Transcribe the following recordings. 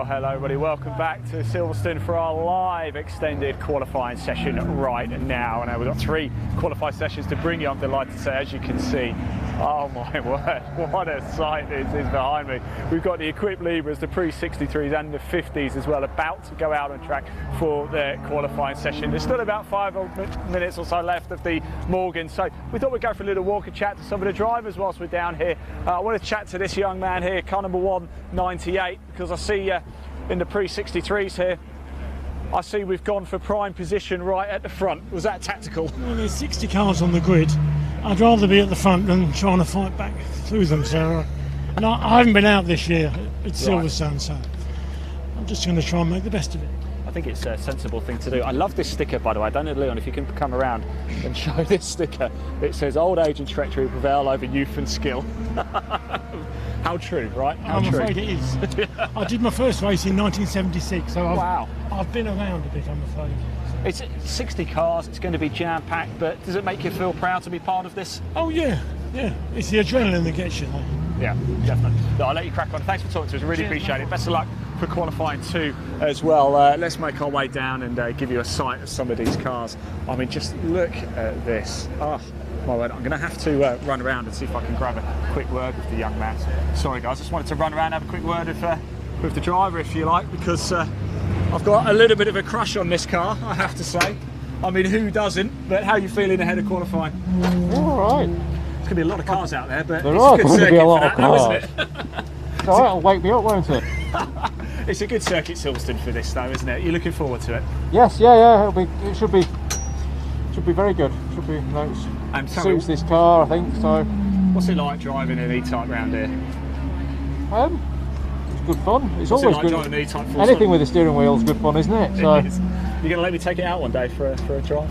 hello everybody, welcome back to Silverstone for our live extended qualifying session right now. And we've got 3 qualifying sessions to bring you, I'm delighted to say, as you can see. Oh my word, what a sight this is behind me. We've got the Equipe Libres, the pre-63s and the 50s as well, about to go out on track for their qualifying session. There's still about 5 minutes or so left of the Morgan, so we thought we'd go for a little walk and chat to some of the drivers whilst we're down here. I want to chat to this young man here, car number 198, because I see in the pre-63s here, I see we've gone for prime position right at the front. Was that tactical? Well, there's 60 cars on the grid. I'd rather be at the front than trying to fight back through them. So, and I haven't been out this year at Silverstone, so I'm just going to try and make the best of it. I think it's a sensible thing to do. I love this sticker, by the way. I don't know, Leon, if you can come around and show this sticker. It says, "Old age and treachery prevail over youth and skill." How true, right? How I'm true. afraid it is. I did my first race in 1976, so Wow. I've been around a bit, I'm afraid. It's 60 cars, it's going to be jam-packed, but does it make you feel proud to be part of this? Oh yeah, yeah. It's the adrenaline that gets you there. Yeah, definitely. Look, I'll let you crack on. Thanks for talking to us, really appreciate it. Best of luck for qualifying 2 as well. Let's make our way down and give you a sight of some of these cars. I mean, just look at this. Oh, my word, I'm going to have to run around and see if I can grab a quick word with the young man. Sorry guys, just wanted to run around and have a quick word with the driver, if you like, because I've got a little bit of a crush on this car, I have to say. I mean, who doesn't? But how are you feeling ahead of qualifying? All right. There's going to be a lot of cars out there, but There it's are a good going to circuit be a for lot that of now, cars. isn't it? It's all right, it'll wake me up, won't it? It's a good circuit, Silverstone, for this though, isn't it? You're looking forward to it? Yes, yeah. It should be very good. Should be nice. And tell Suits me, this car, I think. So, what's it like driving an E-Type round here? it's good fun. It's What's always it like good. driving an E-Type? Anything with a steering wheel is good fun, isn't it? So, It is. You're going to let me take it out one day for a drive?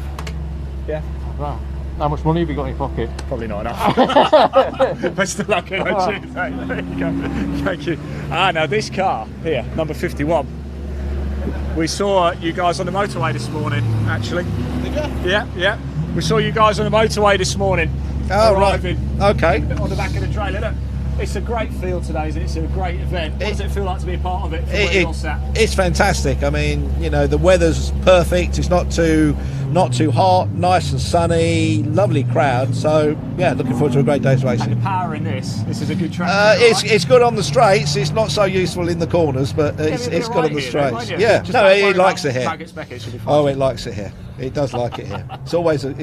Yeah? right. How much money have you got in your pocket? Probably not enough. Best of luck, and I cheers. Hey, there you go. Thank you. Now this car here, number 51. We saw you guys on the motorway this morning, actually. Did you? Yeah. We saw you guys on the motorway this morning. Oh, arriving right. Okay. on the back of the trailer. Look, it's a great feel today, isn't it? It's a great event. What does it feel like to be a part of it from where you're sat? It's fantastic. I mean, you know, the weather's perfect. It's not too hot, nice and sunny, lovely crowd. So, yeah, looking forward to a great day's And the racing. power in this is a good track. It's good on the straights. It's not so useful in the corners, but it's good on the straights. Yeah, no, it likes it here. Oh, it likes it here. It does like it here. It's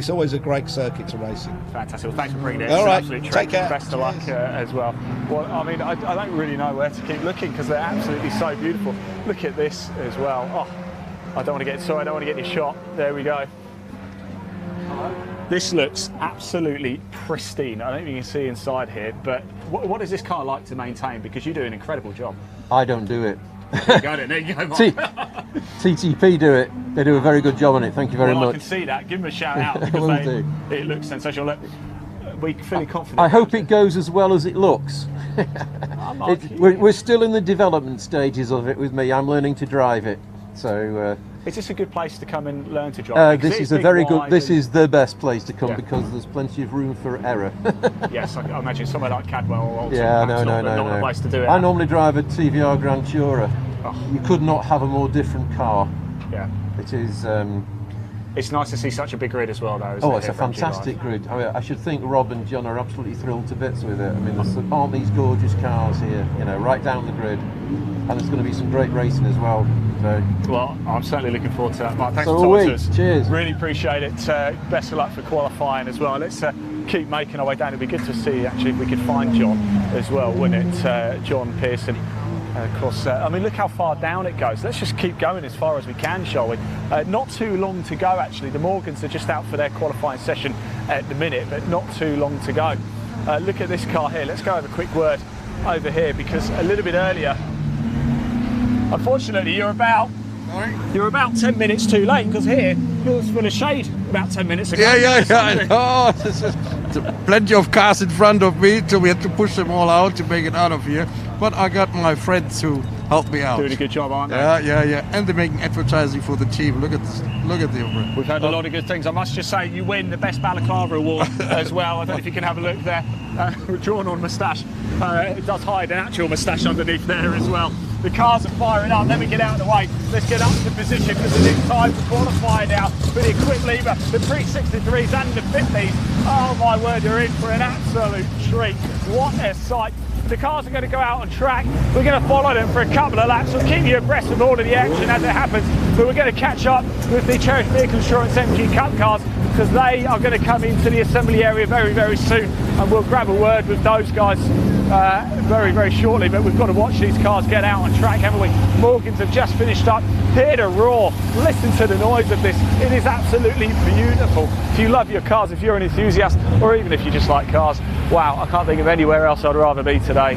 always a great circuit to race in. Fantastic. Well, thanks for bringing it. All It's an right, absolute treat. take care. Best of luck as well. Well, I mean, I don't really know where to keep looking because they're absolutely so beautiful. Look at this as well. Oh, I don't want to get any shot. There we go. This looks absolutely pristine. I don't know if you can see inside here, but what is this car like to maintain? Because you do an incredible job. I don't do it. There you go, Mark. TTP do it. They do a very good job on it. Thank you very Well, I much. can see that. Give them a shout out Will because do. it looks sensational. Look, we're feeling confident. I hope it goes as well as it looks. We're still in the development stages of it with me. I'm learning to drive it. So is this a good place to come and learn to drive? this is a very good. This is the best place to come because there's plenty of room for error. Yes, I imagine somewhere like Cadwell or Alton, Yeah, that's no. not the place to do it. I normally drive a TVR Grand Tourer. Oh. You could not have a more different car. Yeah. It is. It's nice to see such a big grid as well, though. Isn't It's a fantastic grid. I mean, I should think Rob and John are absolutely thrilled to bits with it. I mean, aren't these gorgeous cars here? You know, right down the grid, and there's going to be some great racing as well. So. Well, I'm certainly looking forward to that. Mark, thanks So for are talking we. to us. Cheers. Really appreciate it. Best of luck for qualifying as well. Let's keep making our way down. It'd be good to see actually if we could find John as well, wouldn't it? John Pearson. Of course, I mean, look how far down it goes. Let's just keep going as far as we can, shall we? Not too long to go, actually. The Morgans are just out for their qualifying session at the minute, but not too long to go. Look at this car here. Let's go have a quick word over here because a little bit earlier, unfortunately, you're about 10 minutes too late because here yours full of shade about 10 minutes ago. Yeah, I know. This is plenty of cars in front of me, so we had to push them all out to make it out of here. But I got my friends who helped me out. Doing a good job, aren't they? Yeah. And they're making advertising for the team. Look at this. Look at them. We've heard a lot of good things. I must just say, you win the Best Balaclava Award as well. I don't know if you can have a look there. Drawn on moustache. It does hide an actual moustache underneath there as well. The cars are firing up. Let me get out of the way. Let's get up to position because it is time to qualify now for the Equipe Libre, the pre-63s and the 50s. Oh my word, they're in for an absolute treat. What a sight. The cars are going to go out on track. We're going to follow them for a couple of laps. We'll keep you abreast of all of the action as it happens. But we're going to catch up with the Cherished Vehicle Insurance MG Cup cars because they are going to come into the assembly area very, very soon. And we'll grab a word with those guys very, very shortly. But we've got to watch these cars get out on track, haven't we? Morgans have just finished up. Hear the roar. Listen to the noise of this. It is absolutely beautiful. If you love your cars, if you're an enthusiast, or even if you just like cars, wow, I can't think of anywhere else I'd rather be today.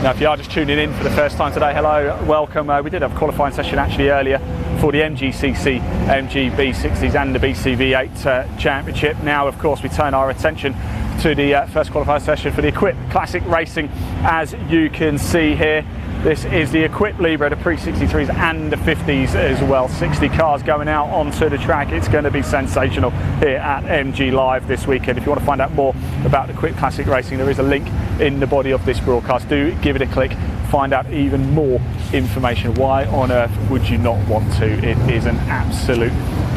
Now, if you are just tuning in for the first time today, hello, welcome. We did have a qualifying session actually earlier for the MGCC, MGB60s and the BCV8 Championship. Now, of course, we turn our attention to the first qualifying session for the Equipe Classic Racing. As you can see here, this is the Equipe Libre, the pre-63s and the 50s as well. 60 cars going out onto the track. It's going to be sensational here at MG Live this weekend. If you want to find out more about the Equipe Classic Racing, there is a link in the body of this broadcast. Do give it a click, find out even more information. Why on earth would you not want to? It is an absolute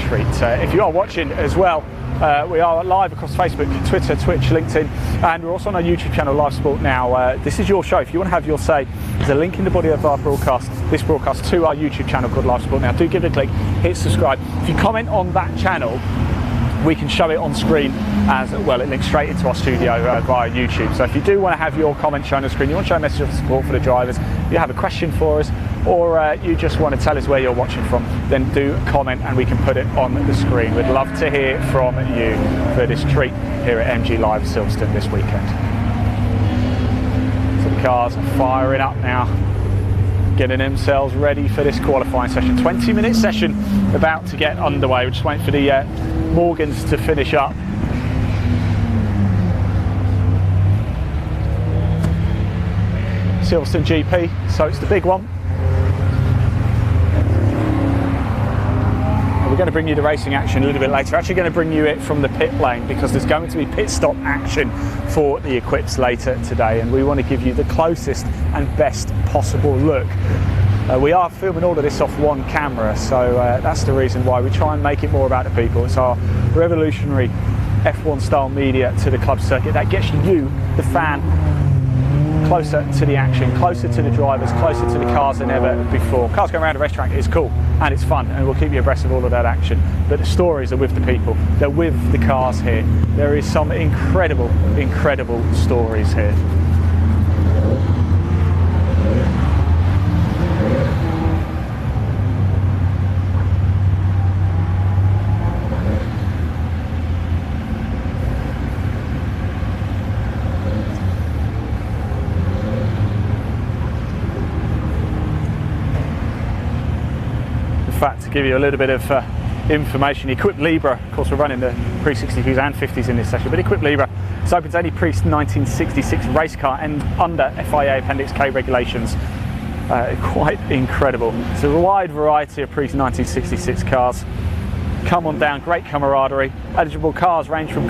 treat. If you are watching as well, we are live across Facebook, Twitter, Twitch, LinkedIn, and we're also on our YouTube channel, Live Sport Now. This is your show. If you want to have your say, there's a link in the body of our broadcast, this broadcast, to our YouTube channel called Live Sport Now. Do give it a click, hit subscribe. If you comment on that channel, we can show it on screen as well. It links straight into our studio via YouTube. So if you do want to have your comment shown on screen, you want to show a message of support for the drivers, you have a question for us, or you just want to tell us where you're watching from, then do comment and we can put it on the screen. We'd love to hear from you for this treat here at MG Live Silverstone this weekend. So the cars are firing up now, getting themselves ready for this qualifying session. 20-minute session about to get underway. We're just waiting for the Morgans to finish up. Silverstone GP, so it's the big one. We're going to bring you the racing action a little bit later. We're actually going to bring you it from the pit lane because there's going to be pit stop action for the Equipes later today, and we want to give you the closest and best possible look. We are filming all of this off one camera, so that's the reason why we try and make it more about the people. It's our revolutionary F1 style media to the club circuit that gets you, the fan, closer to the action, closer to the drivers, closer to the cars than ever before. Cars going around a racetrack is cool and it's fun, and we'll keep you abreast of all of that action. But the stories are with the people, they're with the cars here. There is some incredible, incredible stories here. To give you a little bit of information, Equipe Libre, of course we're running the pre-63s and 50s in this session, but Equipe Libre is open to any pre-1966 race car and under FIA Appendix K regulations. Quite incredible. It's a wide variety of pre-1966 cars. Come on down, great camaraderie. Eligible cars range from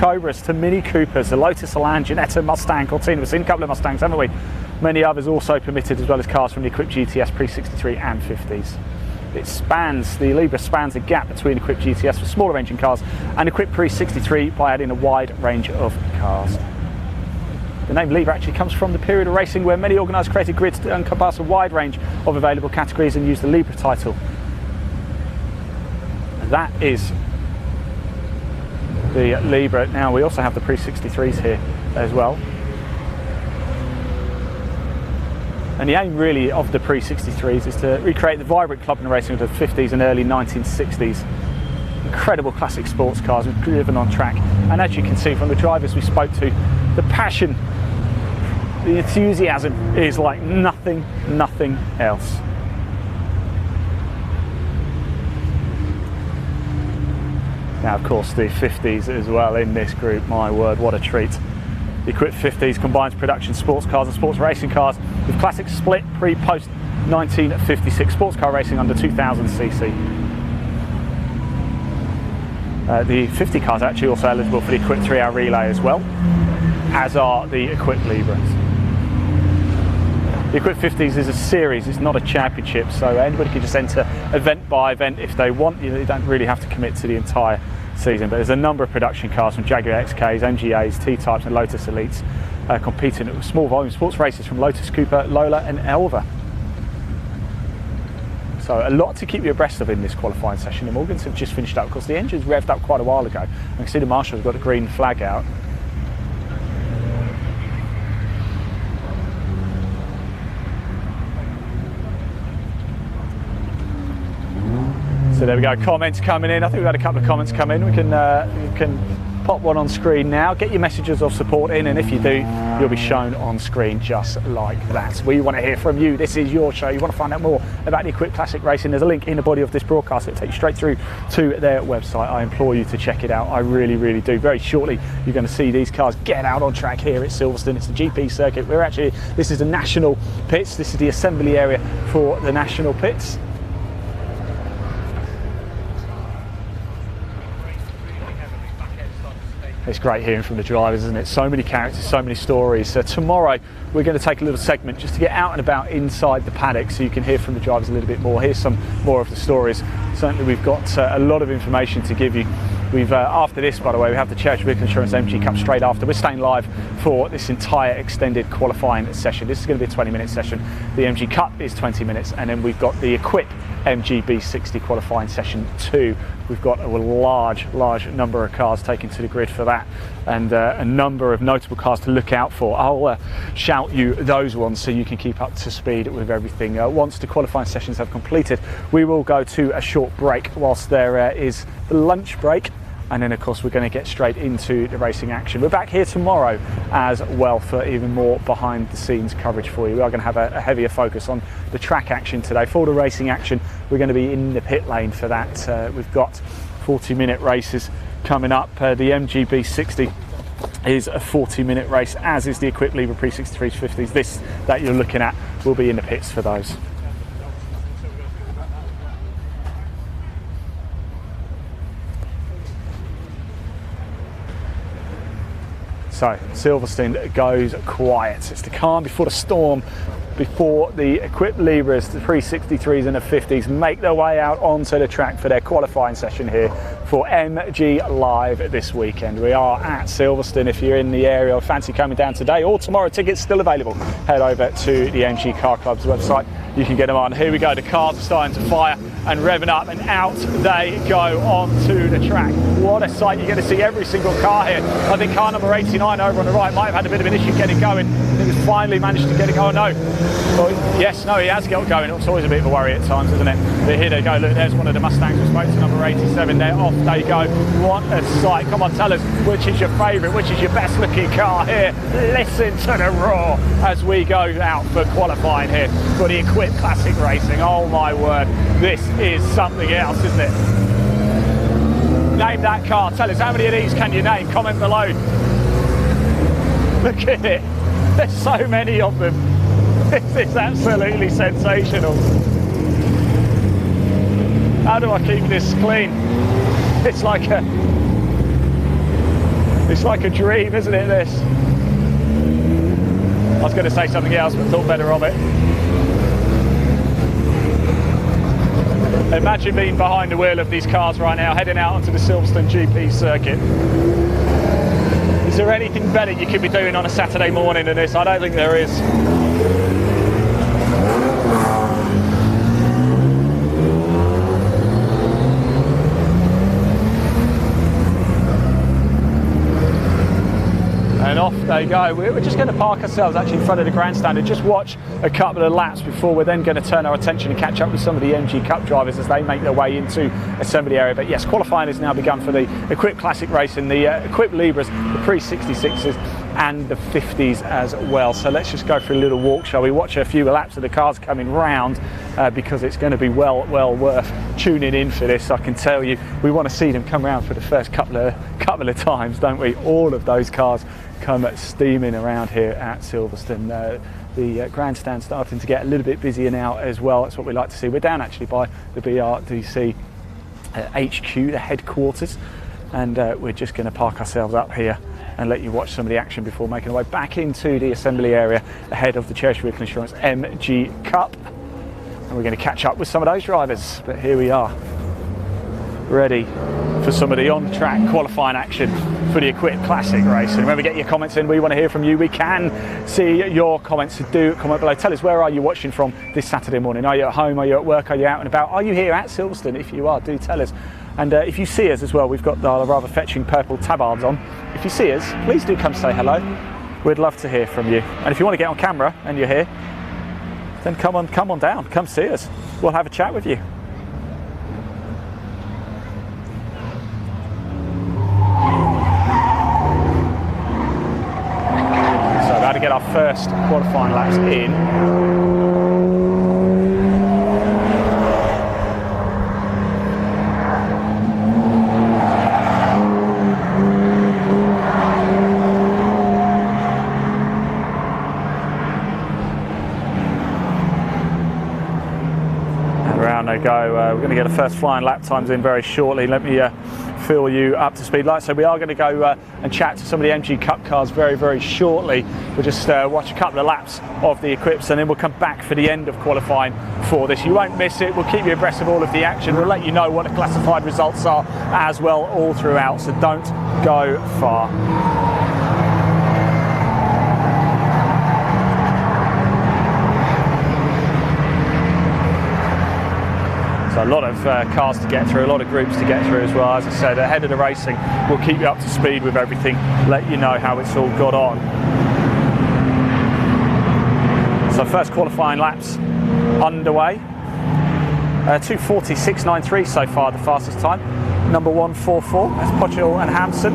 Cobras to Mini Coopers, the Lotus Elan, Ginetta, Mustang, Cortina. We've seen a couple of Mustangs, haven't we? Many others also permitted, as well as cars from the Equipe GTS pre-63 and 50s. The Libre spans the gap between Equipe GTS for smaller engine cars and Equipe pre-63 by adding a wide range of cars. The name Libre actually comes from the period of racing where many organised created grids to encompass a wide range of available categories and use the Libre title. And that is the Libre. Now we also have the pre-63s here as well. And the aim really of the pre-63s is to recreate the vibrant club and racing of the 50s and early 1960s. Incredible classic sports cars driven on track. And as you can see from the drivers we spoke to, the passion, the enthusiasm is like nothing else. Now of course the 50s as well in this group, my word, what a treat. The Equipe 50s combines production sports cars and sports racing cars with classic split pre-post 1956 sports car racing under 2000cc. The 50 cars are actually also eligible for the Equipe 3-hour relay as well, as are the Equipe Libres. The Equipe 50s is a series, it's not a championship, so anybody can just enter event by event if they want. You don't really have to commit to the entire season, but there's a number of production cars from Jaguar XKs, MGAs, T-Types and Lotus Elites competing at small volume sports races from Lotus, Cooper, Lola and Elva. So a lot to keep you abreast of in this qualifying session. The Morgans have just finished up. Of course, the engine's revved up quite a while ago. I can see the marshal's got the green flag out. So there we go, comments coming in. I think we've had a couple of comments come in. We can pop one on screen now. Get your messages of support in, and if you do, you'll be shown on screen just like that. We want to hear from you. This is your show. You want to find out more about the Equipe Classic Racing, there's a link in the body of this broadcast. It'll take you straight through to their website. I implore you to check it out. I really, really do. Very shortly, you're going to see these cars get out on track here at Silverstone. It's the GP circuit. This is the national pits. This is the assembly area for the national pits. It's great hearing from the drivers, isn't it? So many characters, so many stories. So tomorrow we're going to take a little segment just to get out and about inside the paddock so you can hear from the drivers a little bit more. Here's some more of the stories. Certainly we've got a lot of information to give you. We've after this, by the way, we have the Church Vehicle Insurance MG Cup straight after. We're staying live for this entire extended qualifying session. This is going to be a 20-minute session. The MG Cup is 20 minutes, and then we've got the Equipe MGB60 qualifying session 2. We've got a large number of cars taken to the grid for that, and a number of notable cars to look out for. I'll shout you those ones so you can keep up to speed with everything. Once the qualifying sessions have completed, we will go to a short break whilst there is the lunch break. And then of course we're going to get straight into the racing action. We're back here tomorrow as well for even more behind the scenes coverage for you. We are going to have a heavier focus on the track action today. For the racing action, we're going to be in the pit lane for that. We've got 40-minute races coming up. The MGB60 is a 40-minute race, as is the Equipe Libre Pre-63s 50s. This that you're looking at will be in the pits for those. So Silverstone goes quiet. It's the calm before the storm, before the Equipe Libres, the Pre-63s and the 50s make their way out onto the track for their qualifying session here for MG Live this weekend. We are at Silverstone. If you're in the area or fancy coming down today or tomorrow, tickets still available. Head over to the MG Car Club's website. You can get them on. Here we go, the cars are starting to fire and revving up, and out they go onto the track. What a sight. You're going to see every single car here. I think car number 89 over on the right might have had a bit of an issue getting going. I think he's finally managed to get it going. Oh, no. Well, yes, no, he has got going. It's always a bit of a worry at times, isn't it? But here they go. Look, there's one of the Mustangs we spoke to, number 87 there. Off they go. What a sight. Come on, tell us, which is your favourite, which is your best looking car here. Listen to the roar as we go out for qualifying here for the Equipe Classic Racing. Oh my word, this is something else, isn't it? Name that car. Tell us, how many of these can you name? Comment below. Look at it. There's so many of them. This is absolutely sensational. How do I keep this clean? It's like a dream, isn't it, this? I was going to say something else, but thought better of it. Imagine being behind the wheel of these cars right now, heading out onto the Silverstone GP circuit. Is there anything better you could be doing on a Saturday morning than this? I don't think there is. And off they go. We're just going to park ourselves actually in front of the grandstand and just watch a couple of laps before we're then going to turn our attention and catch up with some of the MG Cup drivers as they make their way into assembly area. But yes, qualifying has now begun for the Equipe Classic Racing, the Equipe Libres, the Pre-66s and the 50s as well. So let's just go for a little walk, shall we? Watch a few laps of the cars coming round because it's going to be well worth tuning in for this. I can tell you, we want to see them come round for the first couple of times, don't we? All of those cars come steaming around here at Silverstone. The grandstand starting to get a little bit busier now as well. That's what we like to see. We're down actually by the BRDC HQ, the headquarters. and we're just going to park ourselves up here and let you watch some of the action before making our way back into the assembly area ahead of the Church Vehicle Insurance MG Cup. And we're going to catch up with some of those drivers. But here we are, ready for some of the on-track qualifying action for the Equipe Classic race. And remember, get your comments in. We want to hear from you. We can see your comments, so do comment below. Tell us, where are you watching from this Saturday morning? Are you at home? Are you at work? Are you out and about? Are you here at Silverstone? If you are, do tell us. And if you see us as well, we've got the rather fetching purple tabards on. If you see us, please do come say hello. We'd love to hear from you. And if you want to get on camera and you're here, then come on down, come see us. We'll have a chat with you. So about to get our first qualifying laps in. Go. We're going to get the first flying lap times in very shortly. Let me fill you up to speed. Like I said, we are going to go and chat to some of the MG Cup cars very shortly. We'll just watch a couple of laps of the Equipes, and then we'll come back for the end of qualifying for this. You won't miss it. We'll keep you abreast of all of the action. We'll let you know what the classified results are as well all throughout, so don't go far. So a lot of cars to get through, a lot of groups to get through as well. As I said, ahead of the racing, we'll keep you up to speed with everything, let you know how it's all got on. So first qualifying laps underway. 2:46.93 so far, the fastest time. Number 144, that's Pochel and Hampson.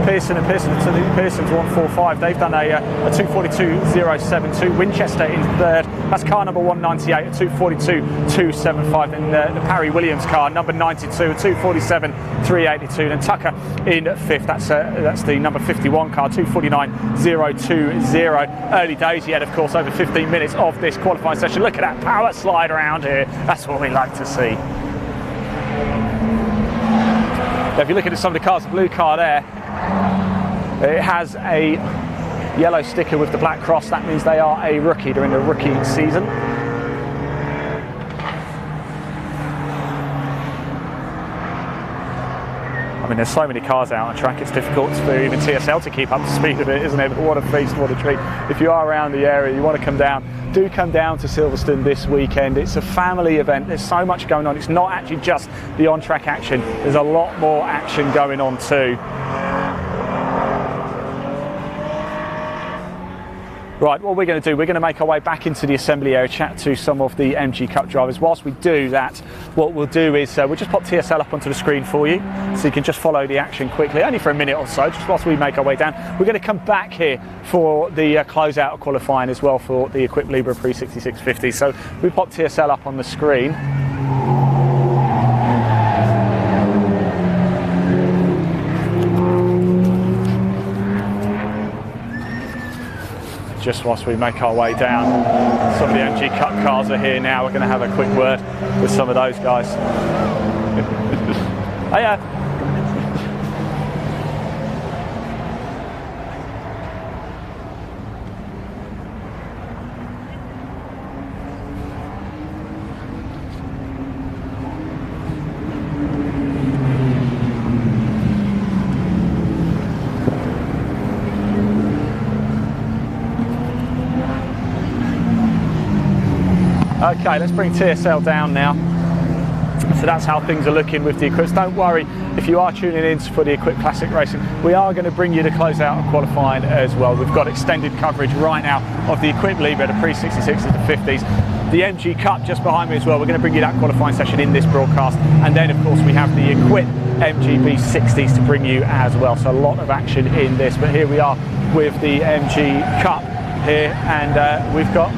Pearson and Pearson's 145. They've done a 2:42.072. Winchester in third. That's car number 198 at 2:42.275. Then the Parry Williams car number 92 at 2:47.382. Then Tucker in fifth. That's the number 51 car, 2:49.020. Early days yet, of course, over 15 minutes of this qualifying session. Look at that power slide around here. That's what we like to see. Now, if you look at some of the cars, the blue car there, it has a yellow sticker with the black cross. That means they are a rookie. They're in the rookie season. I mean, there's so many cars out on track, it's difficult for even TSL to keep up to speed with it, isn't it? But what a feast, what a treat. If you are around the area, you want to come down, do come down to Silverstone this weekend. It's a family event. There's so much going on. It's not actually just the on-track action. There's a lot more action going on too. Right, what we're going to do, we're going to make our way back into the assembly area, chat to some of the MG Cup drivers. Whilst we do that, what we'll do is we'll just pop TSL up onto the screen for you, so you can just follow the action quickly, only for a minute or so, just whilst we make our way down. We're going to come back here for the closeout of qualifying as well for the Equipe Libre Pre-6650. So we pop TSL up on the screen. Just whilst we make our way down, some of the MG Cup cars are here now. We're going to have a quick word with some of those guys. Hiya. Okay, let's bring TSL down now. So that's how things are looking with the Equipes. Don't worry if you are tuning in for the Equipe Classic Racing. We are going to bring you the closeout of qualifying as well. We've got extended coverage right now of the Equipe Libre, the Pre-66s, the 50s. The MG Cup just behind me as well. We're going to bring you that qualifying session in this broadcast. And then, of course, we have the Equipe MGB60s to bring you as well. So a lot of action in this. But here we are with the MG Cup here. And we've got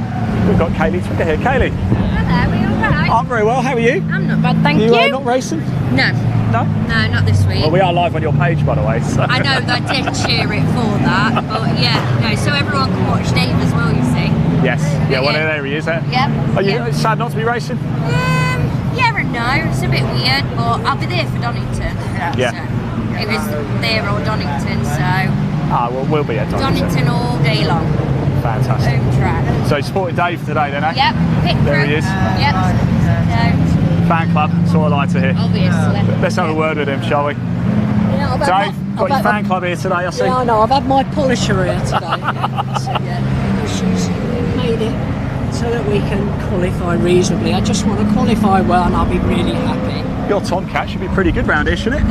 Kaylee Twicker here. Kaylee. Hello, are you alright? I'm very well, how are you? I'm not bad, thank you. You not racing? No. No? No, not this week. Well, we are live on your page, by the way. So. I know, I did cheer it for that, but yeah, no, so everyone can watch Dave as well, you see. Yes, yeah, well, there he is. Yep. Are you sad not to be racing? Yeah and no, it's a bit weird, but I'll be there for Donington. Yeah. So. it was there or Donington, so We'll be at Donington all day long. Fantastic. Home track. So you supported Dave today then, eh? Yep, pit There he is. Yep. Fan club, that's all I like to hear. Obviously. Let's have a word with him, shall we? Yeah, Dave, got your fan club here today, I see. Yeah, I know. I've had my polisher here today. So, yeah, she's made it so that we can qualify reasonably. I just want to qualify well, and I'll be really happy. Your Tomcat should be pretty good round here, shouldn't it?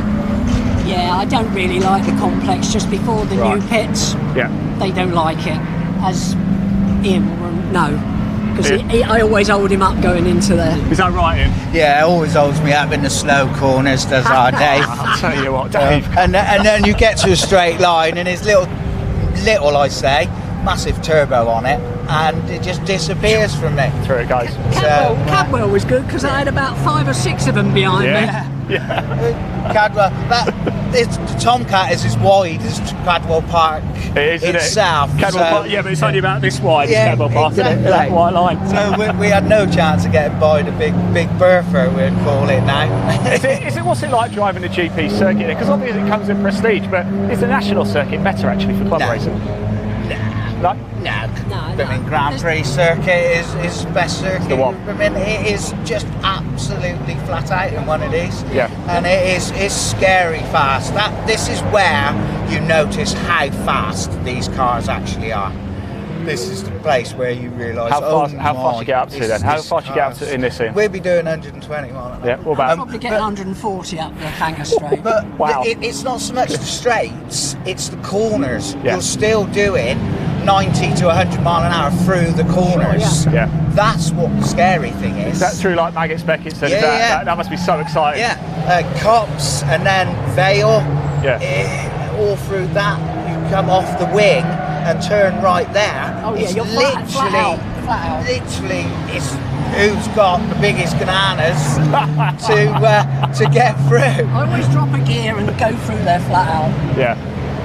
Yeah, I don't really like the complex just before the new pits. Yeah. They don't like it. As Ian will know, because I always hold him up going into there. Is that right, Ian? Yeah, always holds me up in the slow corners, does our Dave. I'll tell you what, Dave. And then you get to a straight line and it's little I say, massive turbo on it, and it just disappears from me. Through it goes. Cadwell was good because I had about 5 or 6 of them behind me. Yeah. Cadwell, the Tomcat is as wide as Cadwell Park itself. Cadwell Park, yeah, but it's only about this wide, Cadwell Park, exactly. isn't it? That white line. So we had no chance of getting by the big berther, we'd call it now. What's it like driving the GP circuit? Because obviously it comes in prestige, but is the national circuit better actually for club racing? No? I mean, Grand Prix circuit is the best circuit. The what? I mean, it is just absolutely flat out in one of these. Yeah. And it's scary fast. This is where you notice how fast these cars actually are. This is the place where you realise how fast you get up to then? How fast you get up to in this scene? We'll be doing 120 mile an hour. Yeah, what about? I'll probably get 140 up the Hanger Straight. But wow. It's not so much the straights, it's the corners. Yeah. You're still doing 90 to 100 mile an hour through the corners. Yeah. That's what the scary thing is. That's through like Maggots-Beckett said. Yeah. That must be so exciting. Yeah. Cops and then Vale. Yeah. All through that, you come off the wing and turn right there. Oh yeah, it's you're flat out. Literally, it's who's got the biggest bananas to get through. I always drop a gear and go through there flat out. Yeah.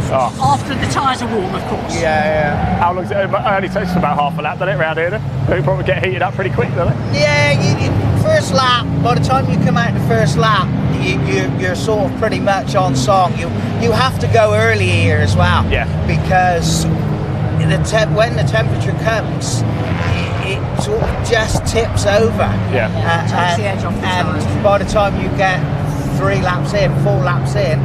Oh. After the tyres are warm, of course. Yeah. How long does it? It only takes about half a lap, doesn't it, round here? They probably get heated up pretty quick, doesn't it? Yeah, first lap, by the time you come out the first lap, you're sort of pretty much on song. You have to go early here as well. Yeah. Because when the temperature comes, it sort of just tips over. Yeah. Takes the edge off the tyres. And by the time you get 3 laps in, 4 laps in,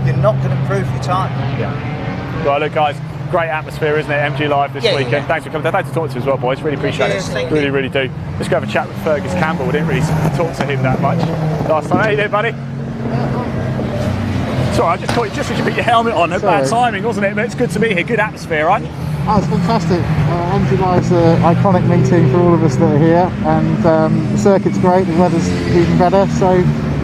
you're not going to improve your time. Yeah. Well, look, guys, great atmosphere, isn't it? MG Live this weekend. Yeah. Thanks for coming. Thanks for talking to us as well, boys. Really appreciate Cheers, it. thank Really, you. really do. Let's go have a chat with Fergus Campbell. We didn't really talk to him that much last time. How you doing, buddy? Sorry, I just caught you just as you put your helmet on. Bad timing, wasn't it? But it's good to be here. Good atmosphere, right? Oh, it's fantastic. MG Live's an iconic meeting for all of us that are here, and the circuit's great, the weather's even better, so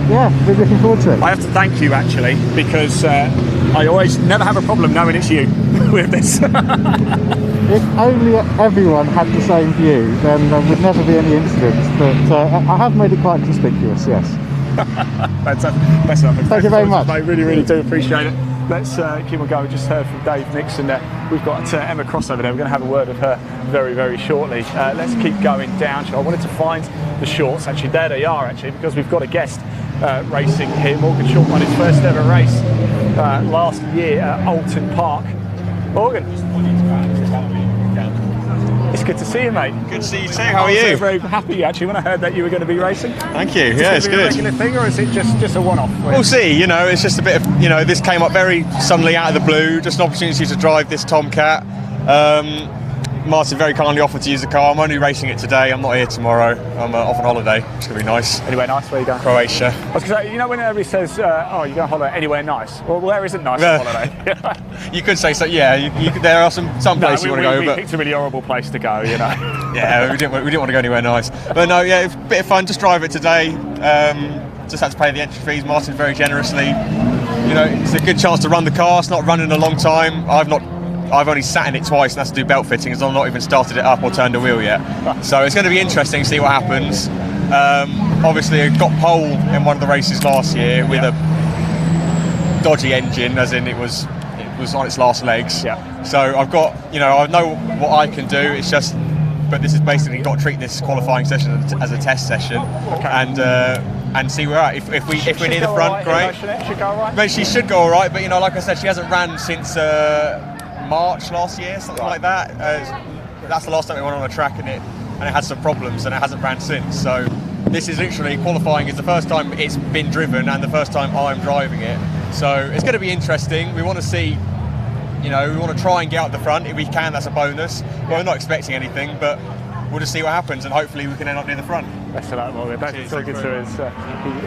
yeah, we're looking forward to it. I have to thank you actually, because I always never have a problem knowing it's you with this. If only everyone had the same view, then there would never be any incidents, but I have made it quite conspicuous, yes. Fantastic. Best of luck. Thank you very much. I really, really do appreciate it. Let's keep on going. We just heard from Dave Nixon there. We've got Emma Cross over there. We're going to have a word with her very, very shortly. Let's keep going down. I wanted to find the shorts. Actually, there they are, actually, because we've got a guest racing here. Morgan Short won his first ever race last year at Alton Park. Morgan. It's good to see you, mate. Good to see you too. How are you? I was very happy actually when I heard that you were going to be racing. Thank you. Is Yeah, it it's going to be a good. regular thing, or is it just a one-off? We'll see. You know, it's just a bit of, you know, this came up very suddenly out of the blue. Just an opportunity to drive this Tomcat. Martin very kindly offered to use the car. I'm only racing it today. I'm not here tomorrow. I'm off on holiday. It's going to be nice. Anywhere nice? Where are you going? Croatia. I was going to say, you know when everybody says, oh, you're going on holiday anywhere nice? Well, where isn't nice on holiday? You could say so. Yeah, there are some places you want to go, we but picked a really horrible place to go, you know. yeah, we didn't want to go anywhere nice. But no, yeah, it's a bit of fun. Just drive it today. Just had to pay the entry fees. Martin very generously. You know, it's a good chance to run the car. It's not running a long time. I've only sat in it twice, and that's to do belt fittings. I've not even started it up or turned a wheel yet. So it's going to be interesting to see what happens. Obviously, I got pole in one of the races last year with a dodgy engine, as in it was on its last legs. Yeah. So I've got, you know, I know what I can do. It's just, but this is basically got to treat this qualifying session as a test session. Okay. And and see where we're at. If we're near the front, great. Should go all right. But she should go all right. But you know, like I said, she hasn't ran since March last year, something like that. That's the last time we went on a track and it had some problems, and it hasn't ran since. So this is literally qualifying is the first time it's been driven and the first time I'm driving it. So it's going to be interesting. We want to see, you know, we want to try and get out the front if we can. That's a bonus. Well, we're not expecting anything, but we'll just see what happens, and hopefully we can end up near the front. Best of luck, Morgan. Thanks for talking to us.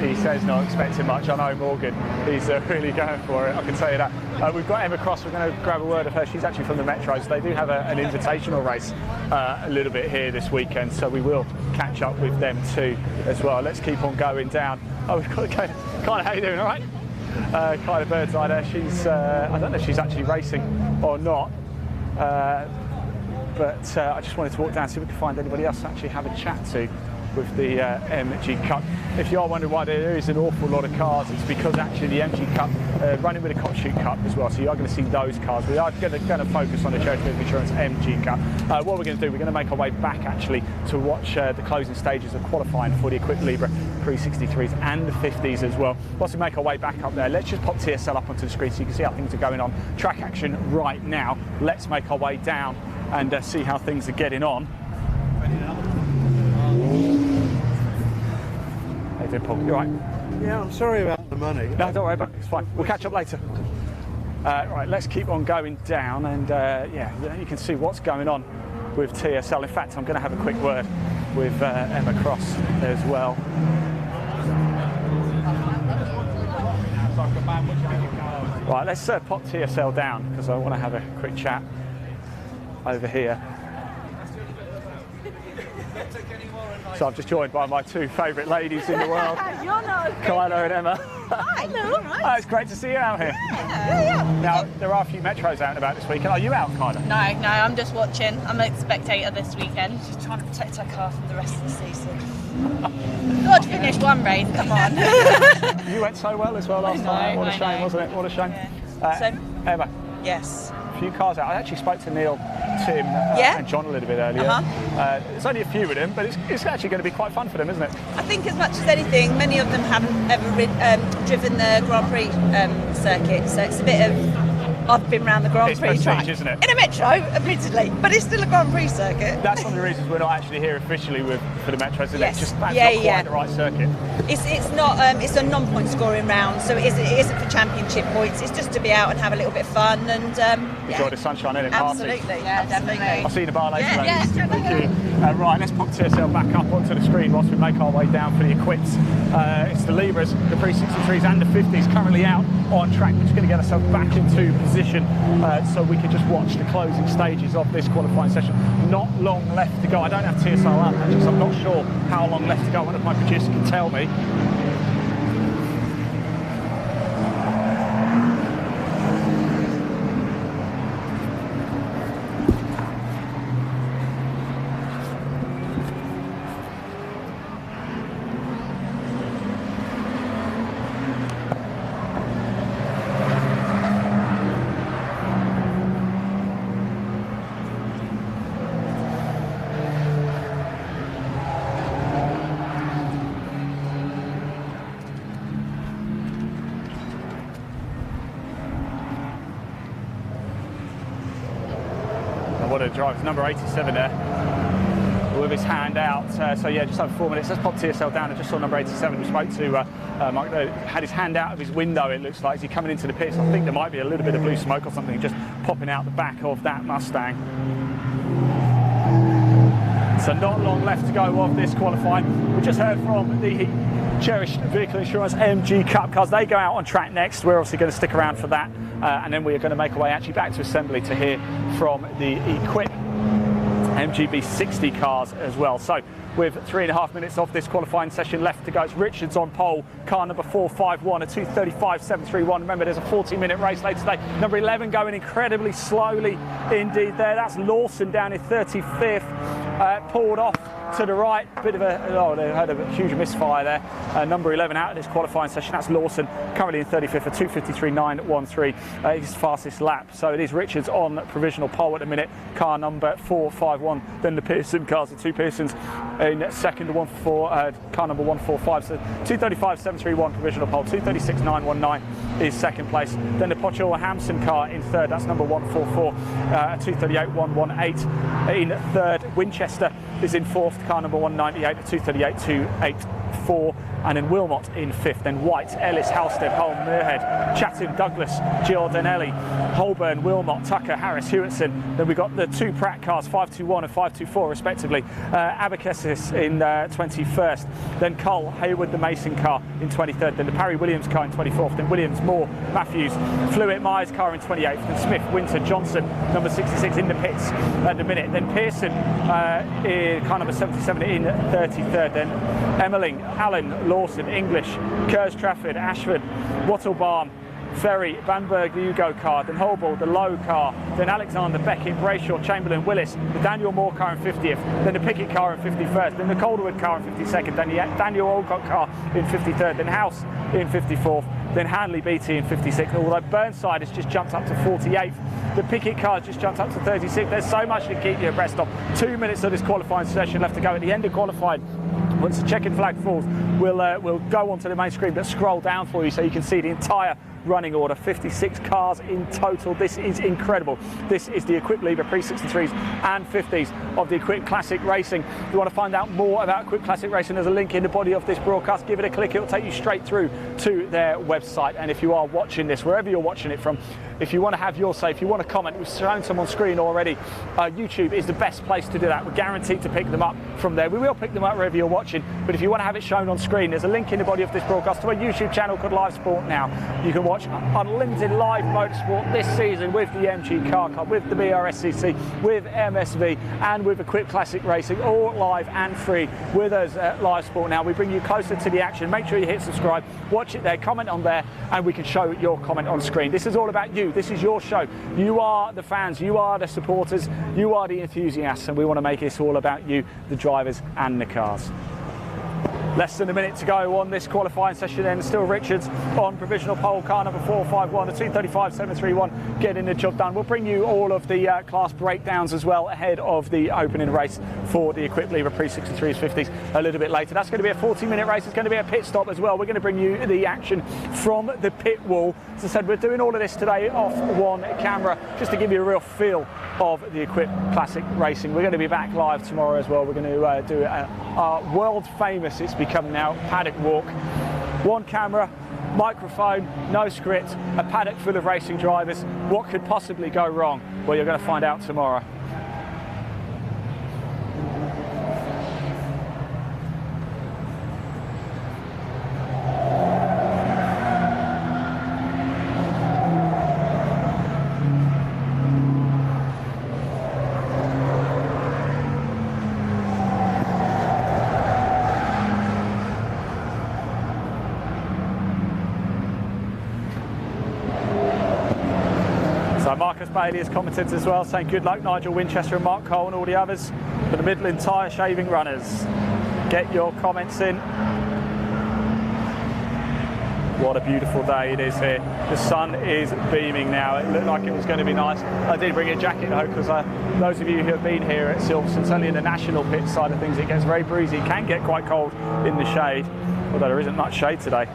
He says not expecting much. I know Morgan. He's really going for it. I can tell you that. We've got Emma Cross. We're going to grab a word of her. She's actually from the Metros. They do have an invitational race a little bit here this weekend, so we will catch up with them too as well. Let's keep on going down. Oh, we've got Kyla. Kyla, how you doing? All right? Kyla Birdseye there. She's I don't know if she's actually racing or not. But I just wanted to walk down and see if we can find anybody else to actually have a chat to with the MG Cup. If you are wondering why there is an awful lot of cars, it's because actually the MG Cup running with a Cop Shoot Cup as well, so you are going to see those cars. We are going to focus on the Charity Vehicle Insurance MG Cup. What we're going to do, we're going to make our way back actually to watch the closing stages of qualifying for the Equipe Libre 363s and the 50s as well. Once we make our way back up there, let's just pop TSL up onto the screen so you can see how things are going on. Track action right now. Let's make our way down and see how things are getting on. How you doing, Paul? You all right? Yeah, I'm sorry about the money. No, don't worry about it. It's fine. We'll catch up later. Right, let's keep on going down, and yeah, you can see what's going on with TSL. In fact, I'm going to have a quick word with Emma Cross as well. Right, let's pop TSL down because I want to have a quick chat over here. So I'm just joined by my two favourite ladies in the world, Kyla and Emma. Hi, hello, right. It's great to see you out here. Yeah. Now, there are a few Metros out and about this weekend. Are you out, Kyla? No, I'm just watching. I'm a spectator this weekend, just trying to protect our car from the rest of the season. God, finished one race, come on. You went so well as well last time. What a shame, wasn't it? What a shame. Yeah. Emma. Yes. A few cars out. I actually spoke to Neil, Tim and John a little bit earlier. There's only a few of them, but it's actually going to be quite fun for them, isn't it? I think as much as anything, many of them haven't ever driven the Grand Prix circuit, so it's a bit of, I've been around the Grand Prix track. Isn't it? In a Metro, admittedly, but it's still a Grand Prix circuit. That's one of the reasons we're not actually here officially for the Metros, isn't it? Just not yeah. quite the right circuit. It's not. It's a non-point scoring round, so it isn't for championship points. It's just to be out and have a little bit of fun and enjoy the sunshine in it. Absolutely, yeah, definitely. I'll see you in the bar later. Yeah. Thank you. Right, let's put TSL back up onto the screen whilst we make our way down for the Equips. It's the Libras, the 363s and the 50s currently out on track. We're just going to get ourselves back into position so we can just watch the closing stages of this qualifying session. Not long left to go. I don't have TSL up, actually, so I'm not sure how long left to go. One of my producers can tell me. What a drive. It's number 87 there with his hand out. So yeah, just over 4 minutes. Let's pop TSL down. I just saw number 87. We spoke to Mark, had his hand out of his window, it looks like. Is he coming into the pits? I think there might be a little bit of blue smoke or something just popping out the back of that Mustang. So not long left to go of this qualifying. We just heard from the Cherished Vehicle Insurance MG Cup cars. They go out on track next. We're obviously going to stick around for that. And then we are going to make our way actually back to assembly to hear from the Equipe MGB60 cars as well. So with 3.5 minutes of this qualifying session left to go, it's Richards on pole, car number 451, a 2:35.731. Remember, there's a 40-minute race later today. Number 11 going incredibly slowly indeed there. That's Lawson down in 35th. pulled off to the right, bit of they had a huge misfire there. Number 11 out of this qualifying session, that's Lawson, currently in 35th at 2:53.913, his fastest lap. So it is Richards on provisional pole at the minute, car number 451. Then the Pearson cars, the two Pearsons in second, car number 145. So 2:35.731 provisional pole, 2:36.919 is second place. Then the Pochilla Hampson car in third, that's number 144, 2:38.118 in third. Winchester is in fourth, car number 198 at 2:38.284, and then Wilmot in fifth. Then White, Ellis, Halstead, Holm, Muirhead, Chatham, Douglas, Giordanelli, Holborn, Wilmot, Tucker, Harris, Hewitson. Then we've got the two Pratt cars, 521 and 524 respectively. Abacussis in 21st. Then Cole, Hayward, the Mason car in 23rd. Then the Parry Williams car in 24th. Then Williams, Moore, Matthews, Flewitt, Myers car in 28th. Then Smith, Winter, Johnson, number 66 in the pits at the minute. Then Pearson, car number 77 in 33rd. Then Emmerling, Allen, Lawson, English, Kerrs, Trafford, Ashford, Wattlebaum, Ferry, Bamberg, the Hugo car, then Holball, the Lowe car, then Alexander, Beckett, Brayshaw, Chamberlain, Willis, the Daniel Moore car in 50th, then the Pickett car in 51st, then the Calderwood car in 52nd, then the Daniel Olcott car in 53rd, then House in 54th, then Hanley Beattie in 56th, although Burnside has just jumped up to 48th. The Pickett car has just jumped up to 36th. There's so much to keep you abreast of. 2 minutes of this qualifying session left to go. At the end of qualifying, once the checkered flag falls, we'll go onto the main screen, but scroll down for you so you can see the entire running order. 56 cars in total. This is incredible. This is the Equipe Libre Pre-63s and 50s of the Equipe Classic Racing. If you want to find out more about Equipe Classic Racing, there's a link in the body of this broadcast. Give it a click. It'll take you straight through to their website. And if you are watching this, wherever you're watching it from, if you want to have your say, if you want to comment, we've shown some on screen already. YouTube is the best place to do that. We're guaranteed to pick them up from there. We will pick them up wherever you're watching, but if you want to have it shown on screen, there's a link in the body of this broadcast to a YouTube channel called Live Sport Now. You can watch unlimited live motorsport this season with the MG Car Club, with the BRSCC, with MSV, and with Equipe Classic Racing, all live and free with us at Live Sport Now. We bring you closer to the action. Make sure you hit subscribe, watch it there, comment on there, and we can show your comment on screen. This is all about you. This is your show. You are the fans, you are the supporters, you are the enthusiasts, and we want to make this all about you, the drivers and the cars. Less than a minute to go on this qualifying session, and still Richards on provisional pole, car number 451, a 2:35.731, getting the job done. We'll bring you all of the class breakdowns as well ahead of the opening race for the Equipe Libre Pre-63s 50s a little bit later. That's going to be a 40-minute race. It's going to be a pit stop as well. We're going to bring you the action from the pit wall. As I said, we're doing all of this today off one camera just to give you a real feel of the Equipe Classic Racing. We're going to be back live tomorrow as well. We're going to do our world famous, it's become now, paddock walk. One camera, microphone, no script, a paddock full of racing drivers. What could possibly go wrong? Well, you're going to find out tomorrow. Marcus Bailey has commented as well, saying good luck Nigel Winchester and Mark Cole and all the others for the Midland tyre shaving runners. Get your comments in. What a beautiful day it is here. The sun is beaming now. It looked like it was going to be nice. I did bring a jacket though, because those of you who have been here at Silverstone, certainly in the national pit side of things, it gets very breezy. It can get quite cold in the shade, although there isn't much shade today.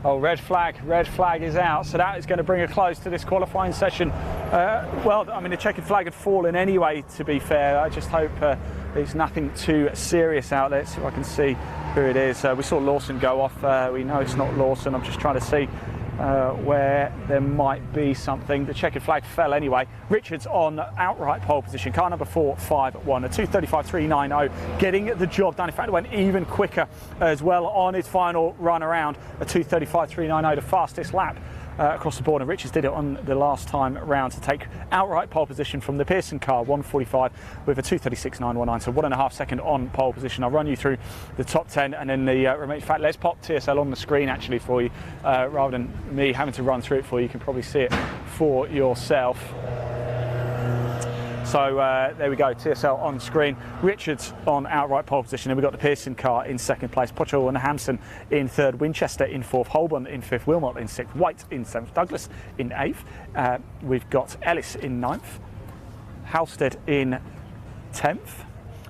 Oh, red flag is out, so that is going to bring a close to this qualifying session. Well, I mean, the checkered flag had fallen anyway, to be fair. I just hope it's nothing too serious out there. Let's see if I can see who it is. We saw Lawson go off. We know it's not Lawson. I'm just trying to see where there might be something. The checkered flag fell anyway. Richards on outright pole position. Car number 451, a 2:35.390, getting the job done. In fact, it went even quicker as well on his final run around, a 2:35.390, the fastest lap across the board, and Richards did it on the last time round to take outright pole position from the Pearson car, 145 with a 2:36.919, so 1.5 second on pole position. I'll run you through the top 10 and then the remaining. In fact, let's pop TSL on the screen actually for you, rather than me having to run through it for you. You can probably see it for yourself. So there we go, TSL on screen. Richards on outright pole position. Then we've got the Pearson car in second place. Pochel and Hampson in third. Winchester in fourth. Holborn in fifth. Wilmot in sixth. White in seventh. Douglas in eighth. We've got Ellis in ninth. Halstead in 10th.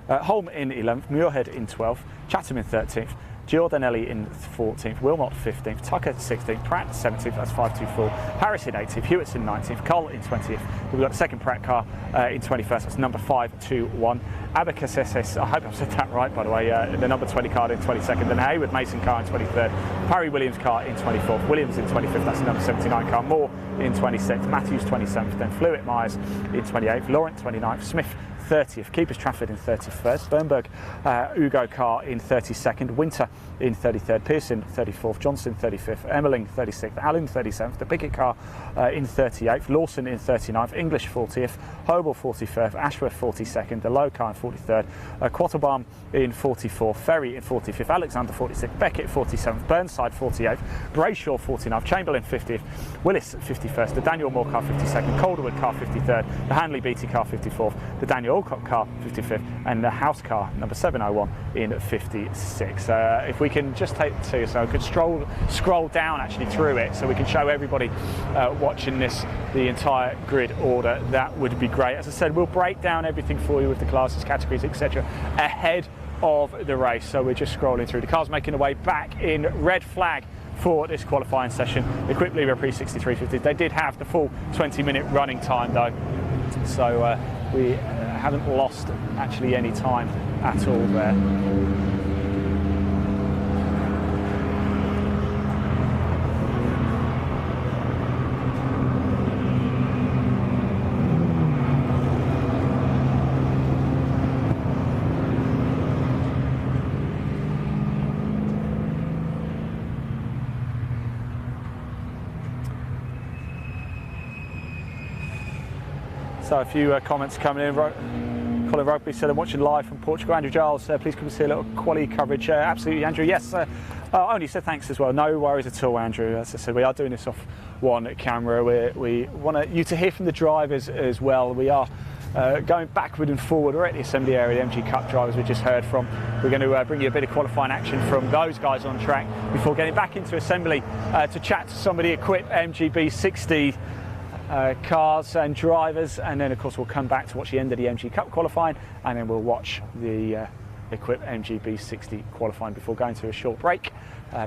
Holm in 11th. Muirhead in 12th. Chatham in 13th. Giordanelli in 14th, Wilmot 15th, Tucker 16th, Pratt 17th, that's 524, Harris in 18th, Hewitt's in 19th, Cole in 20th. We've got the second Pratt car in 21st, that's number 521. Abacus SS, I hope I've said that right by the way, the number 20 car in 22nd, then Hayward Mason car in 23rd, Parry Williams car in 24th, Williams in 25th, that's the number 79 car, Moore in 26th, Matthews 27th, then Flewitt Myers in 28th, Laurent 29th, Smith 30th, Keepers Trafford in 31st, Bernberg Ugo car in 32nd, Winter in 33rd, Pearson 34th, Johnson 35th, Emmerling 36th, Allen 37th, the Pickett car in 38th, Lawson in 39th, English 40th, Hobel 41st, Ashworth 42nd, the Low car in 43rd, Quattlebaum in 44th, Ferry in 45th, Alexander 46th, Beckett 47th, Burnside 48th, Brayshaw 49th, Chamberlain 50th, Willis 51st, the Daniel Moore car 52nd, Calderwood car 53rd, the Hanley Beattie car 54th, the Daniel Alcott car 55th, and the House car number 701 in 56. If we can just take to so I could scroll down actually through it so we can show everybody watching this the entire grid order, that would be great. As I said, we'll break down everything for you with the classes, categories, etc. ahead of the race. So we're just scrolling through. The cars making their way back in red flag for this qualifying session. Equipe Libre Pre 6350. They did have the full 20-minute running time though, so we haven't lost actually any time at all there. So a few comments coming in. Colin Rugby said, I'm watching live from Portugal. Andrew Giles, please come and see a little quality coverage. Absolutely, Andrew, yes. Only said thanks as well. No worries at all, Andrew. As I said, we are doing this off one camera. We want you to hear from the drivers as well. We are going backward and forward. We're at the assembly area, the MG Cup drivers we just heard from. We're going to bring you a bit of qualifying action from those guys on track before getting back into assembly to chat to some of the Equipe MGB60 cars and drivers, and then of course we'll come back to watch the end of the MG Cup qualifying, and then we'll watch the Equipe MGB60 qualifying before going to a short break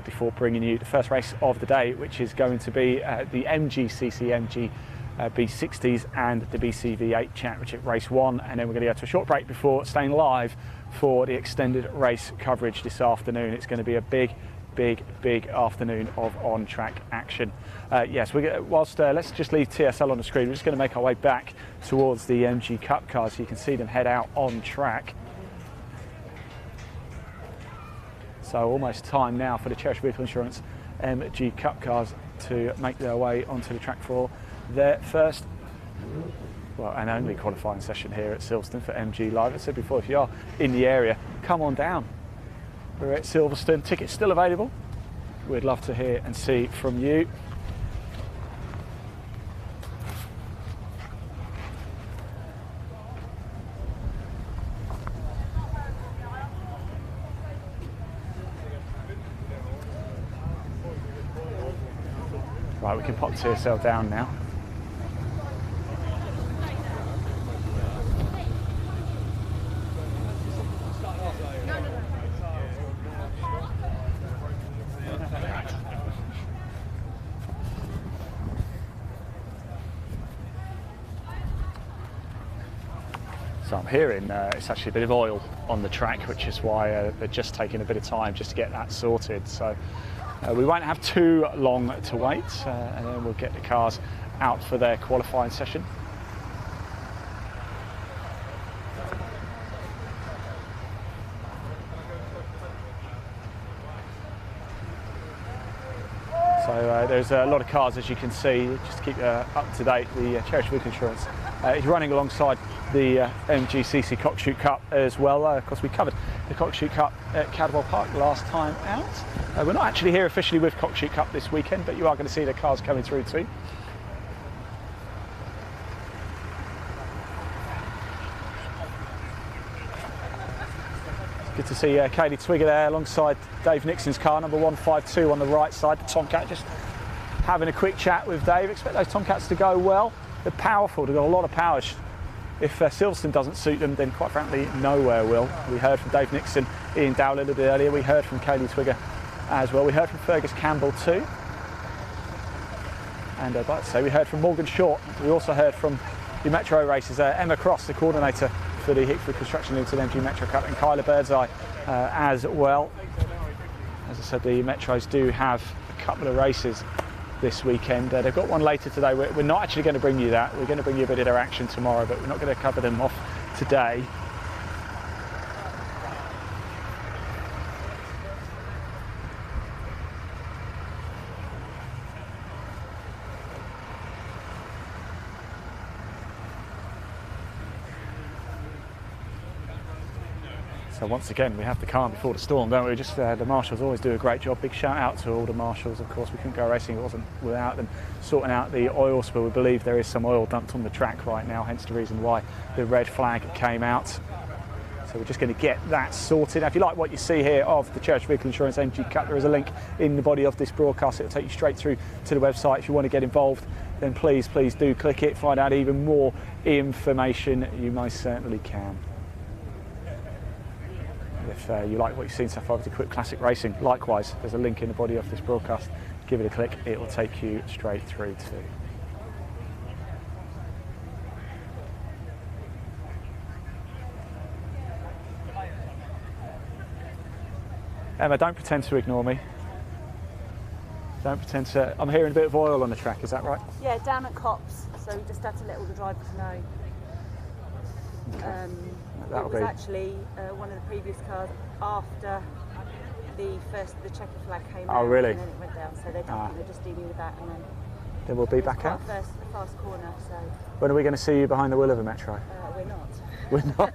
before bringing you the first race of the day, which is going to be the MGCC B60s and the BCV8 Championship Race 1, and then we're going to go to a short break before staying live for the extended race coverage this afternoon. It's going to be a big afternoon of on-track action. Yes, let's just leave TSL on the screen. We're just going to make our way back towards the MG Cup cars so you can see them head out on track. So almost time now for the Cherish Vehicle Insurance MG Cup cars to make their way onto the track for their first, well, and only qualifying session here at Silverstone for MG Live. As I said before, if you are in the area, come on down. We're at Silverstone. Tickets still available. We'd love to hear and see from you. Right, we can pop TSL down now. So I'm hearing it's actually a bit of oil on the track, which is why they're just taking a bit of time just to get that sorted. So We won't have too long to wait, and then we'll get the cars out for their qualifying session. So there's a lot of cars, as you can see, just to keep up to date. The Cherished Vehicle Insurance is running alongside the MGCC Cockshoot Cup as well. Of course, we covered the Cockshoot Cup at Cadwell Park last time out. We're not actually here officially with Cockshoot Cup this weekend, but you are going to see the cars coming through too. Good to see Kaylee Twigger there alongside Dave Nixon's car, number 152 on the right side. The Tomcat just having a quick chat with Dave. Expect those Tomcats to go well. They're powerful, they've got a lot of power. If Silverstone doesn't suit them, then quite frankly, nowhere will. We heard from Dave Nixon, Ian Dowler a little bit earlier. We heard from Kaylee Twigger as well. We heard from Fergus Campbell too. And I'd like to say we heard from Morgan Short. We also heard from the Metro races, Emma Cross, the coordinator for the Hickford Construction Limited MG Metro Cup, and Kyla Birdseye as well. As I said, the Metros do have a couple of races this weekend. They've got one later today. We're not actually going to bring you that. We're going to bring you a bit of their action tomorrow, but we're not going to cover them off today. So once again, we have the calm before the storm, don't we? Just the marshals always do a great job. Big shout out to all the marshals. Of course, we couldn't go racing if it wasn't without them sorting out the oil spill. We believe there is some oil dumped on the track right now, hence the reason why the red flag came out. So we're just going to get that sorted. Now, if you like what you see here of the Cherished Vehicle Insurance MG Cup, there is a link in the body of this broadcast. It'll take you straight through to the website. If you want to get involved, then please do click it. Find out even more information. You most certainly can. If you like what you've seen so far with Equipe Classic Racing, likewise, there's a link in the body of this broadcast. Give it a click, it will take you straight through to. Emma, don't pretend to ignore me. Don't pretend to. I'm hearing a bit of oil on the track, is that right? Yeah, down at Cops, so we just had to let all the drivers know. It was actually one of the previous cars after the checker flag came out. Oh, really? And then it went down, so they're just dealing with that, and then we'll be back out. Fast corner, so. When are we going to see you behind the wheel of a Metro? We're not. We're not.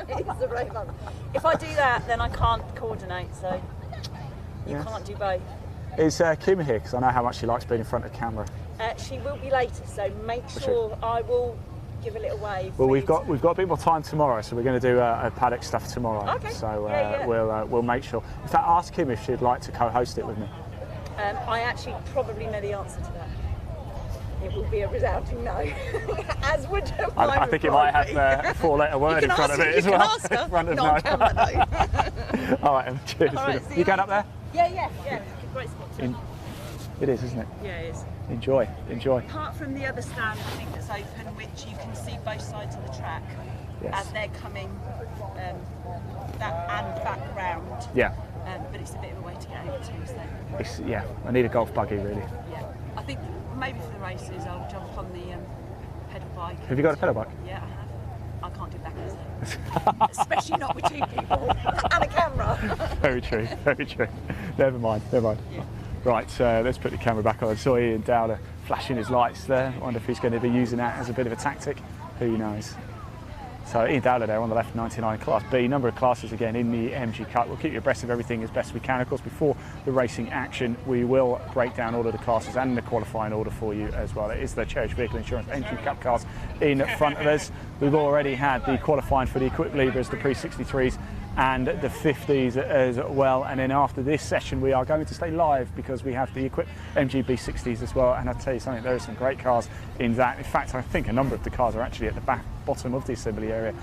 It's the right one. If I do that, then I can't coordinate, so you can't do both. Is Kim here? Because I know how much she likes being in front of camera. She will be later, so make sure I will give a little wave. Well, we've got a bit more time tomorrow, so we're going to do a paddock stuff tomorrow. Okay. So yeah. we'll make sure. In fact, ask Kim if she'd like to co-host it with me. I actually probably know the answer to that. It will be a resounding no, as would I think it might have a four-letter word in front of it as well. Ask her. Not on camera though. All right, cheers. All right, you going up there? Yeah. Great spot. It is, isn't it? Yeah, it is. Enjoy. Apart from the other stand, I think that's open, which you can see both sides of the track as they're coming that and back round. Yeah. But it's a bit of a way to get over to. So. I need a golf buggy really. Yeah. I think maybe for the races I'll jump on the pedal bike. Have you got a pedal bike? Yeah, I have. I can't do back especially not with two people and a camera. Very true. Never mind. Yeah. Right, let's put the camera back on. I saw Ian Dowler flashing his lights there. I wonder if he's going to be using that as a bit of a tactic. Who knows? So Ian Dowler there on the left, 99 Class B. Number of classes again in the MG Cup. We'll keep you abreast of everything as best we can. Of course, before the racing action, we will break down all of the classes and the qualifying order for you as well. It is the Cherished Vehicle Insurance MG Cup cars in front of us. We've already had the qualifying for the Equipe Libres, the pre-63s and the 50s as well. And then after this session, we are going to stay live because we have the Equipe MGB60s as well. And I'll tell you something, there are some great cars in that. In fact, I think a number of the cars are actually at the back bottom of the assembly area,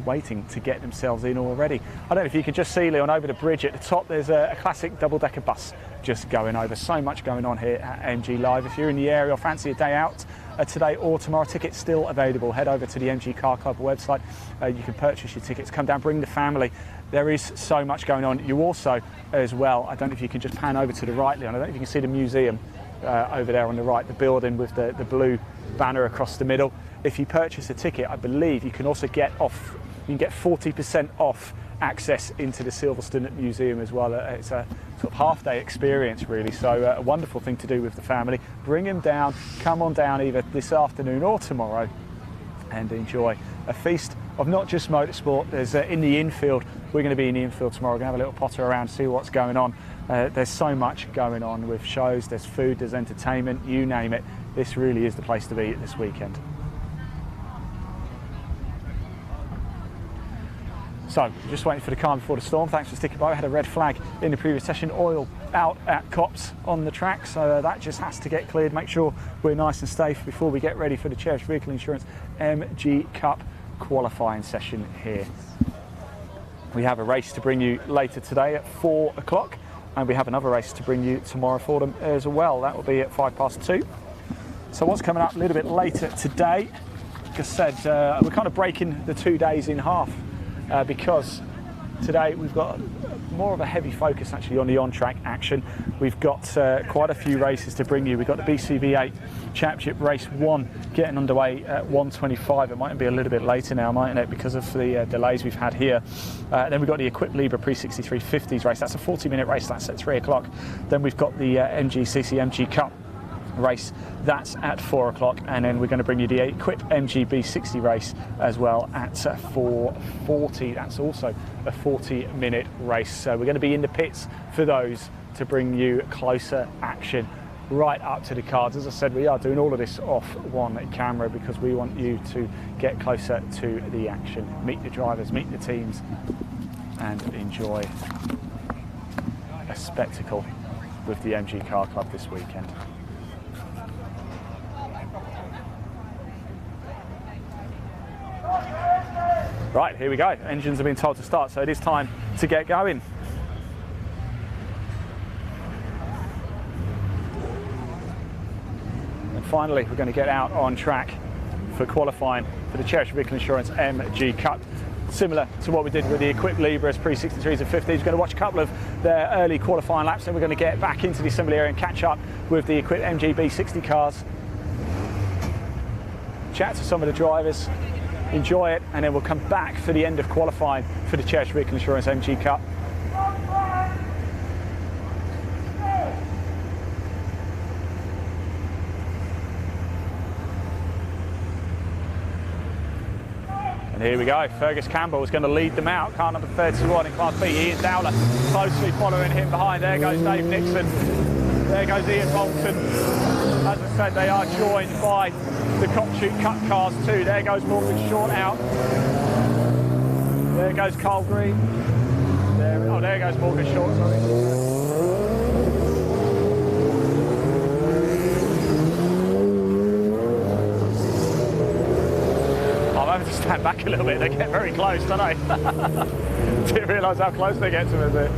waiting to get themselves in already. I don't know if you can just see, Leon, over the bridge at the top, there's a classic double-decker bus just going over. So much going on here at MG Live. If you're in the area or fancy a day out today or tomorrow, tickets still available. Head over to the MG Car Club website. You can purchase your tickets. Come down, bring the family. There is so much going on. You also, as well, I don't know if you can just pan over to the right, Leon. I don't know if you can see the museum over there on the right, the building with the blue banner across the middle. If you purchase a ticket, I believe you can also get 40% off access into the Silverstone Museum as well. It's a sort of half-day experience, really, so a wonderful thing to do with the family. Bring them down, come on down either this afternoon or tomorrow and enjoy a feast of not just motorsport. There's in the infield, we're going to be in the infield tomorrow, we're going to have a little potter around, see what's going on. There's so much going on with shows, there's food, there's entertainment, you name it. This really is the place to be this weekend. So, just waiting for the calm before the storm. Thanks for sticking by. We had a red flag in the previous session, oil out at Cops on the track, so that just has to get cleared. Make sure we're nice and safe before we get ready for the Cherished Vehicle Insurance MG Cup qualifying session here. We have a race to bring you later today at 4 o'clock, and we have another race to bring you tomorrow for them as well. That will be at 2:05. So what's coming up a little bit later today, like I said, we're kind of breaking the 2 days in half. Because today we've got more of a heavy focus actually on the on-track action. We've got quite a few races to bring you. We've got the BCV8 Championship Race 1 getting underway at 1:25. It might be a little bit later now, mightn't it, because of the delays we've had here. Then we've got the Equipe Libre Pre-63 50s race. That's a 40-minute race. That's at 3 o'clock. Then we've got the MGCC MG Cup race, that's at 4 o'clock, and then we're going to bring you the Equipe MGB60 race as well at 4:40. That's also a 40-minute race, so we're going to be in the pits for those to bring you closer action right up to the cards. As I said, we are doing all of this off one camera because we want you to get closer to the action, meet the drivers, meet the teams, and enjoy a spectacle with the MG Car Club this weekend. Right, here we go. Engines have been told to start, so it is time to get going. And finally, we're going to get out on track for qualifying for the Cherished Vehicle Insurance MG Cup. Similar to what we did with the Equipe Libres Pre-63s and 50s. We're going to watch a couple of their early qualifying laps, then we're going to get back into the assembly area and catch up with the Equipe MGB60 cars. Chat to some of the drivers, enjoy it, and then we'll come back for the end of qualifying for the Cherished Vehicle Insurance MG Cup. And here we go, Fergus Campbell is going to lead them out, car number 31 in Class B. Ian Dowler closely following him behind. There goes Dave Nixon, there goes Ian Bolton. As I said, they are joined by the Copchute Cup cars too. There goes Morgan Short out. There goes Carl Green. There goes Morgan Short, sorry. I'm having to stand back a little bit. They get very close, don't they? Didn't realise how close they get to us there.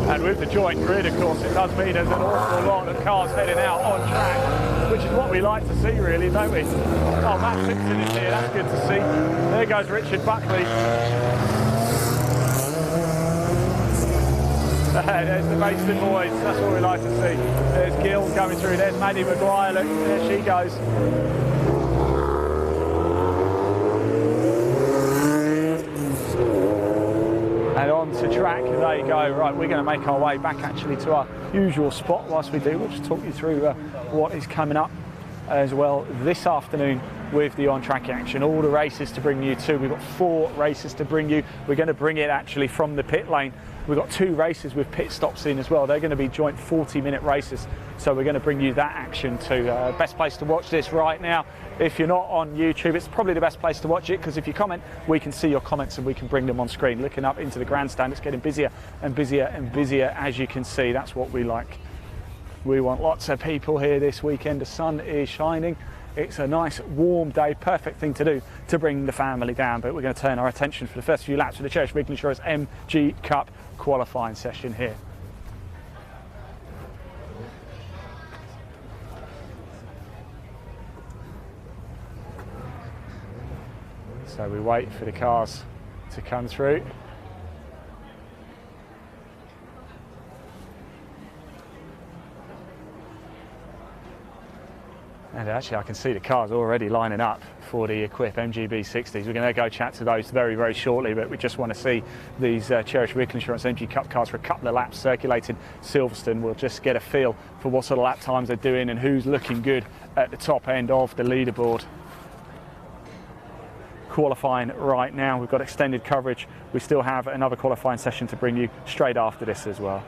And with the joint grid, of course, it does mean there's an awful lot of cars heading out on track, which is what we like to see, really, don't we? Oh, Matt Simpson is here, that's good to see. There goes Richard Buckley. There's the Mason boys, that's what we like to see. There's Gill coming through, there's Maddie Maguire, look, there she goes. And on to track they go. Right, we're going to make our way back actually to our usual spot. Whilst we do, we'll just talk you through what is coming up as well this afternoon with the on-track action. All the races to bring you to. We've got 4 races to bring you. We're going to bring it actually from the pit lane. We've got 2 races with pit stops in as well. They're going to be joint 40-minute races. So we're going to bring you that action too. Best place to watch this right now. If you're not on YouTube, it's probably the best place to watch it, because if you comment, we can see your comments and we can bring them on screen. Looking up into the grandstand, it's getting busier and busier and busier, as you can see. That's what we like. We want lots of people here this weekend. The sun is shining. It's a nice warm day, perfect thing to do to bring the family down. But we're going to turn our attention for the first few laps of the Cherish Vehicle Insurance MG Cup qualifying session here. So we wait for the cars to come through. And actually I can see the cars already lining up for the Equipe MGB60s. We're going to go chat to those very, very shortly, but we just want to see these Cherish Vehicle Insurance MG Cup cars for a couple of laps circulating Silverstone. We'll just get a feel for what sort of lap times they're doing and who's looking good at the top end of the leaderboard. Qualifying right now, we've got extended coverage. We still have another qualifying session to bring you straight after this as well.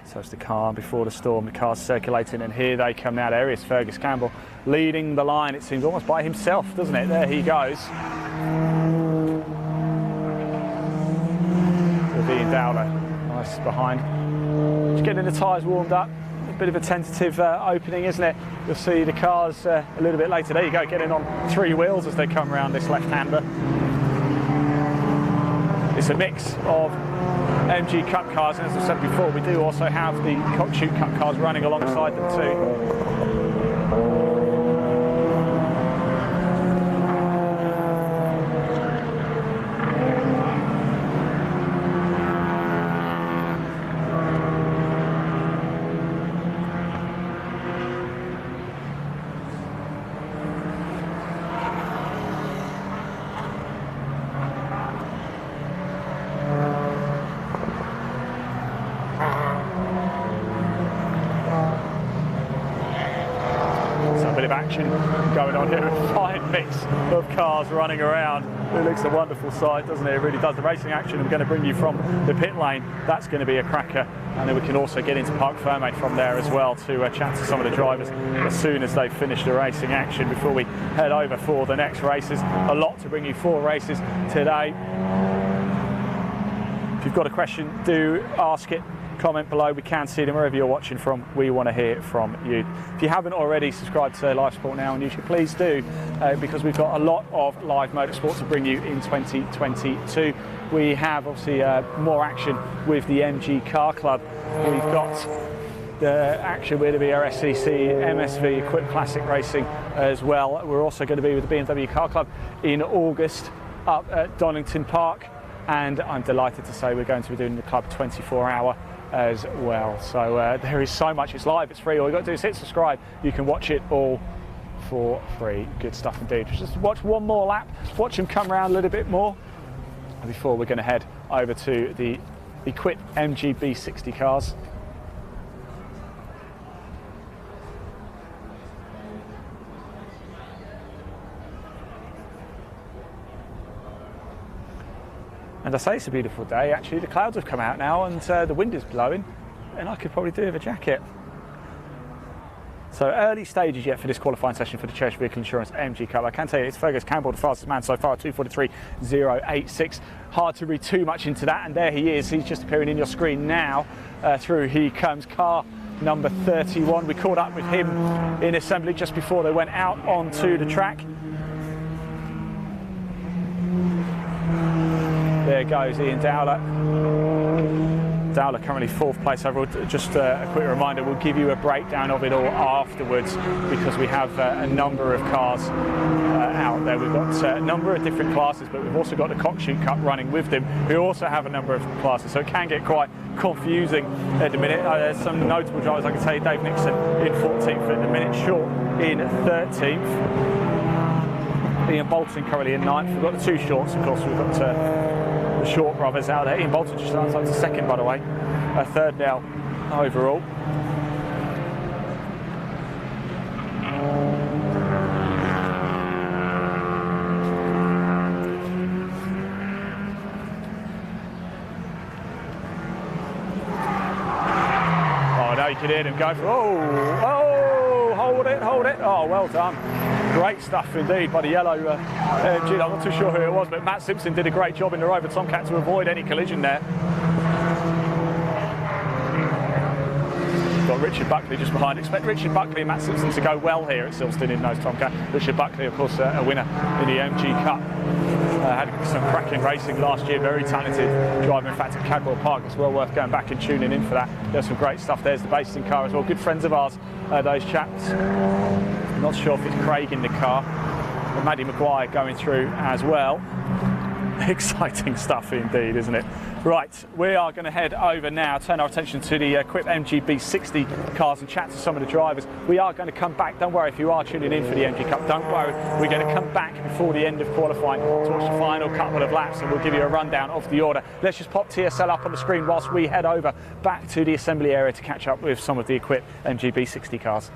So it's the calm before the storm, the car's circulating, and here they come now. There is Fergus Campbell leading the line, it seems almost by himself, doesn't it? There he goes. With Ian Dowler, nice behind. Just getting the tyres warmed up. A bit of a tentative opening, isn't it? You'll see the cars a little bit later. There you go, getting on three wheels as they come around this left-hander. It's a mix of MG Cup cars, and as I said before, we do also have the Cockshoot Cup cars running alongside them too. Action going on here, a fine mix of cars running around. It looks a wonderful sight, doesn't it? It really does. The racing action I'm going to bring you from the pit lane, that's going to be a cracker, and then we can also get into Parc Fermé from there as well to chat to some of the drivers as soon as they finish the racing action before we head over for the next races. A lot to bring you, 4 races today. If you've got a question, do ask it. Comment below, we can see them wherever you're watching from. We want to hear from you. If you haven't already subscribed to Live Sport Now on YouTube, please do, because we've got a lot of live motorsport to bring you in 2022. We have obviously more action with the MG Car Club. We've got the action with the BRSCC, MSV, Equipe Classic Racing as well. We're also going to be with the BMW Car Club in August up at Donington Park, and I'm delighted to say we're going to be doing the club 24-hour as well. So there is so much. It's live, it's free. All you've got to do is hit subscribe. You can watch it all for free. Good stuff indeed. Just watch one more lap, watch them come around a little bit more before we're going to head over to the Equipe MGB60 cars. And I say it's a beautiful day. Actually, the clouds have come out now and the wind is blowing, and I could probably do with a jacket. So early stages yet for this qualifying session for the Cherish Vehicle Insurance MG Cup. I can tell you it's Fergus Campbell, the fastest man so far, 2:43.086. Hard to read too much into that, and there he is. He's just appearing in your screen now. Through he comes, car number 31. We caught up with him in assembly just before they went out onto the track. There goes Ian Dowler. Dowler currently 4th place overall. Just a quick reminder, we'll give you a breakdown of it all afterwards because we have a number of cars out there. We've got a number of different classes, but we've also got the Cockshoot Cup running with them, who also have a number of classes, so it can get quite confusing at the minute. There's some notable drivers, I can tell you, Dave Nixon in 14th at the minute, Short in 13th. Ian Bolton currently in 9th. We've got the 2 Shorts, of course. We've got the Short brothers out there. Ian Bolton just starts up to 2nd, by the way. 3rd now overall. Oh, now you can hear them go for, oh, hold it. Oh, well done. Great stuff indeed by the yellow MG. I'm not too sure who it was, but Matt Simpson did a great job in the Rover Tomcat to avoid any collision there. Got Richard Buckley just behind. Expect Richard Buckley and Matt Simpson to go well here at Silverstone in those Tomcat. Richard Buckley, of course, a winner in the MG Cup. Had some cracking racing last year, very talented driver, in fact, at Cadwell Park. It's well worth going back and tuning in for that. There's some great stuff. There's the Basting car as well. Good friends of ours, those chaps. Not sure if it's Craig in the car, but Maddie Maguire going through as well. Exciting stuff indeed, isn't it? Right, we are going to head over now, turn our attention to the Equipe MGB60 cars and chat to some of the drivers. We are going to come back, don't worry if you are tuning in for the MG Cup, don't worry, we're going to come back before the end of qualifying to watch the final couple of laps, and we'll give you a rundown of the order. Let's just pop TSL up on the screen whilst we head over back to the assembly area to catch up with some of the Equipe MGB60 cars.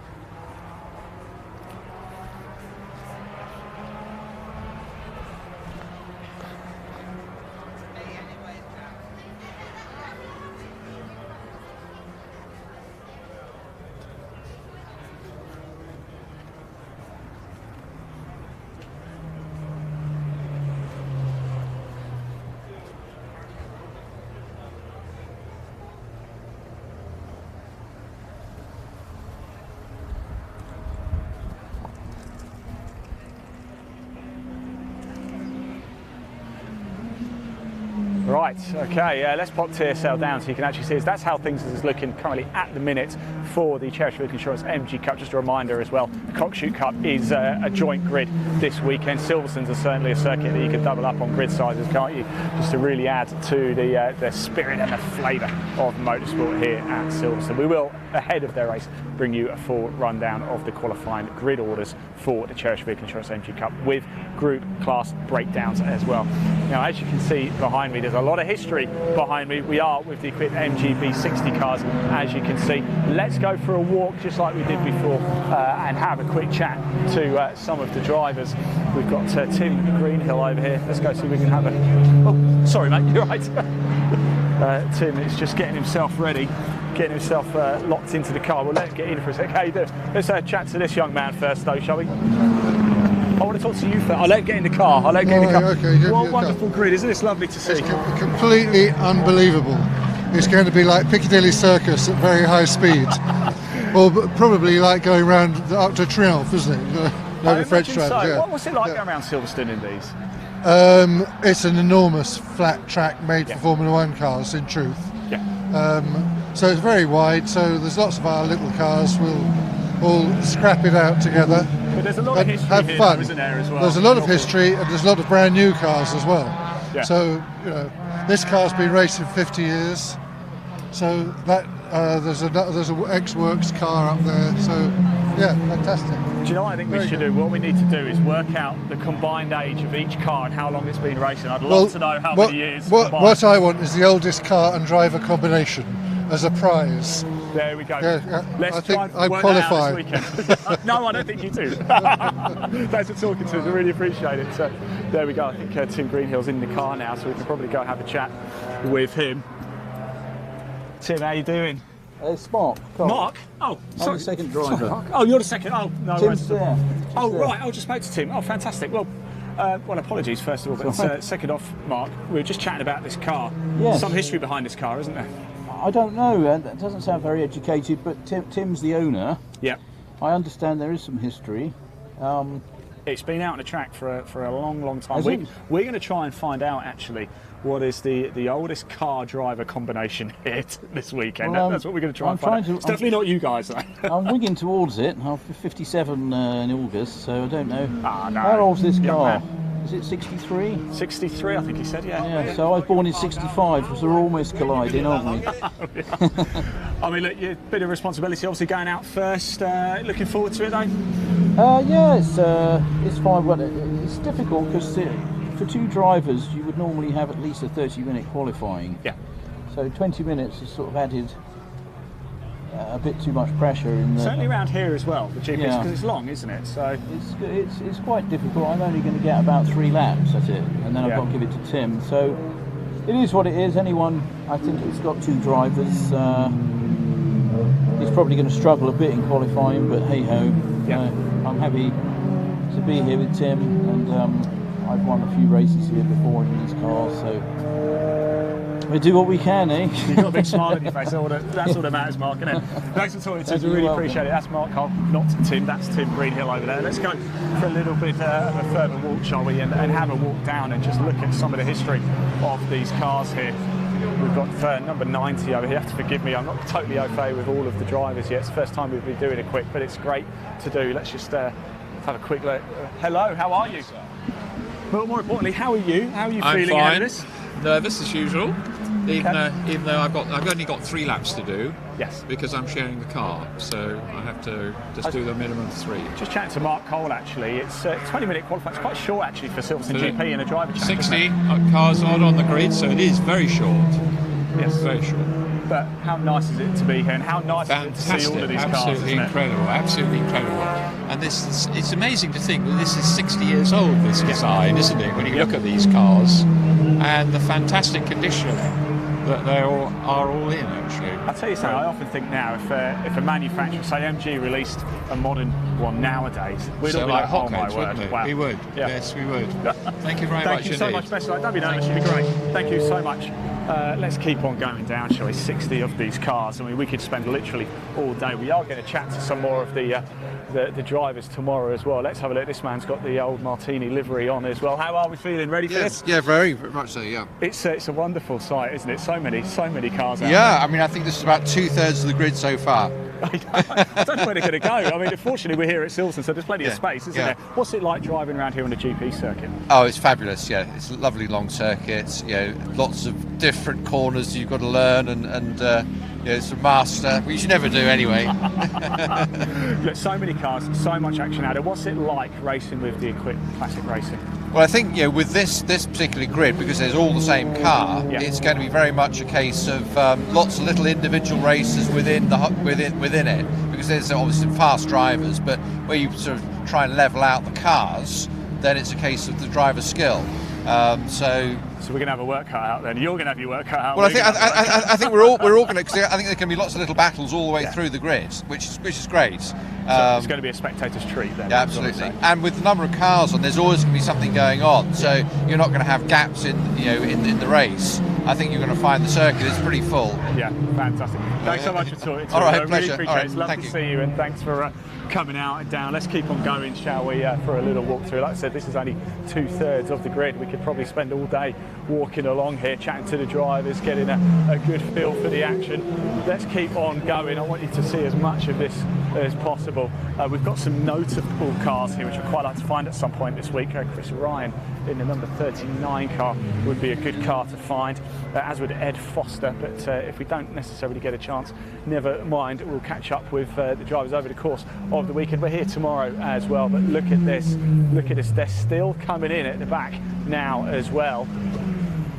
Right, okay, let's pop TSL down so you can actually see us. That's how things is looking currently at the minute for the Cherish Vehicle Insurance MG Cup. Just a reminder as well, the Cockshoot Cup is a joint grid this weekend. Silverstone's are certainly a circuit that you can double up on grid sizes, can't you? Just to really add to the spirit and the flavour of motorsport here at Silverstone. We will, ahead of their race, bring you a full rundown of the qualifying grid orders for the Cherish Vehicle Insurance MG Cup with group class breakdowns as well. Now, as you can see behind me, there's a lot of history behind me. We are with the Equipe MGB60 cars, as you can see. Let's go for a walk just like we did before and have a quick chat to some of the drivers. We've got Tim Greenhill over here. Let's go see if we can have a... Oh, sorry mate, you're right. Tim is just getting himself ready, getting himself locked into the car. Well, let's get in for a sec. How you doing? Let's chat to this young man first though, shall we? I want to talk to you first. I'll let you get in the car. Okay, what a wonderful grid. Isn't this lovely to see? It's completely unbelievable. It's going to be like Piccadilly Circus at very high speed. Or probably like going around the Arc de Triomphe, isn't it? The French drivers, so. yeah. What's it like going around Silverstone in these? It's an enormous flat track made for Formula One cars, in truth. Yeah. So it's very wide, so there's lots of our little cars. We'll all scrap it out together. But there's a lot of history have here, fun. Isn't there, as well? There's a lot of history, and there's a lot of brand new cars as well. Yeah. So, you know, this car's been racing 50 years. So that there's an ex-works car up there. So, yeah, fantastic. Do you know what I think we should do? What we need to do is work out the combined age of each car and how long it's been racing. I'd love to know how many years. What I want is the oldest car and driver combination as a prize. There we go. I think I'm qualified. No, I don't think you do. Thanks for talking to us. I really appreciate it. So there we go. I think Tim Greenhill's in the car now, so we can probably go have a chat with him. Tim, how you doing? It's Mark. Mark? Oh, sorry. I'm the second driver. Sorry. Oh, you're the second. Oh, no. Tim's there. Oh, right. I just spoke to Tim. Oh, fantastic. Well, apologies first of all, but second off, Mark, we were just chatting about this car. Yes. Some history behind this car, isn't there? I don't know. That doesn't sound very educated, but Tim's the owner. Yeah. I understand there is some history. It's been out on the track for a long time. We're going to try and find out actually what is the oldest car driver combination here this weekend. Well, that's what we're going to try and find out. It's definitely not you guys though. I'm wigging towards it. I'm 57 in August, so I don't know. Ah, no. How old's this car? Man. Is it 63? 63, I think he said, yeah. So I was born in 65, so we're almost colliding, aren't we? I mean, look, a bit of responsibility, obviously going out first. Looking forward to it, though? Yeah, it's fine. Well, it's difficult because for two drivers, you would normally have at least a 30-minute qualifying. Yeah. So 20 minutes is sort of added a bit too much pressure in the... Certainly around here as well, the GP, because it's long, isn't it? So it's quite difficult. I'm only going to get about 3 laps, that's it, and then I've got to give it to Tim. So it is what it is. Anyone, I think it's got 2 drivers. It's probably going to struggle a bit in qualifying, but hey ho. I'm happy to be here with Tim, and I've won a few races here before in these cars, so we do what we can, eh? You've got a big smile on your face, that's all that matters, Mark, isn't it? Thanks for talking to us, we really appreciate it. That's Mark Cole, not Tim, that's Tim Greenhill over there. Let's go for a little bit of a further walk, shall we, and have a walk down and just look at some of the history of these cars here. We've got number 90 over here. You have to forgive me, I'm not totally au fait with all of the drivers yet. It's the first time we've been doing a quick, but it's great to do. Let's just have a quick look. Hello, how are you? But more importantly, how are you? How are you feeling ahead of this? Nervous as usual, even though I've only got 3 laps to do. Yes. Because I'm sharing the car, so I have to just do the minimum 3. Just chatting to Mark Cole actually. It's 20-minute qualifying. It's quite short actually for Silverstone GP in a driver chat. 60 cars odd on the grid, so it is very short. Yes, very short. But how nice is it to be here, and how nice is it to see all of these cars? Absolutely incredible, absolutely incredible. And it's amazing to think that this is 60 years old, this design, isn't it? When you look at these cars and the fantastic condition that they are all in, actually. I'll tell you something, I often think now, if a manufacturer, say MG, released a modern one nowadays, we'd all be like, oh my word. Wow. We would, yes, we would. Thank you very much. Thank you so much, best of luck. Don't be nervous, you'll be great. Thank you so much. Let's keep on going down, shall we? 60 of these cars. I mean, we could spend literally all day. We are going to chat to some more of the drivers tomorrow as well. Let's have a look. This man's got the old Martini livery on as well. How are we feeling? Ready for this? Yeah, very much so. Yeah. It's a wonderful sight, isn't it? So many cars out there. I mean, I think this is about 2/3 of the grid so far. I don't know where they're going to go. I mean, fortunately, we're here at Silverstone, so there's plenty of space, isn't there? What's it like driving around here on the GP circuit? Oh, it's fabulous. Yeah, it's a lovely long circuit. Lots of different corners you've got to learn, and it's a master, which you never do anyway. Look, so many cars, so much action out there. What's it like racing with the Equipe Classic Racing? Well, I think with this particular grid, because there's all the same car, it's going to be very much a case of lots of little individual races within it, because there's obviously fast drivers, but where you sort of try and level out the cars, then it's a case of the driver's skill. So we're going to have a work cut out then. You're going to have your work cut out. Well, I think we're all going to. Because I think there can be lots of little battles all the way through the grid, which is great. So it's going to be a spectator's treat then. Yeah, absolutely. And with the number of cars on, there's always going to be something going on. So you're not going to have gaps in the race. I think you're going to find the circuit is pretty full. Yeah, fantastic. Thanks so much for talking to All right, I pleasure. really appreciate it. It's lovely to see you, and thanks for coming out and down. Let's keep on going, shall we, for a little walk through. Like I said, this is only 2/3 of the grid. We could probably spend all day walking along here, chatting to the drivers, getting a good feel for the action. Let's keep on going. I want you to see as much of this as possible. We've got some notable cars here, which I'd quite like to find at some point this week. Chris Ryan in the number 39 car would be a good car to find, as would Ed Foster. But if we don't necessarily get a chance, never mind, we'll catch up with the drivers over the course of the weekend. We're here tomorrow as well, but look at this, they're still coming in at the back now as well.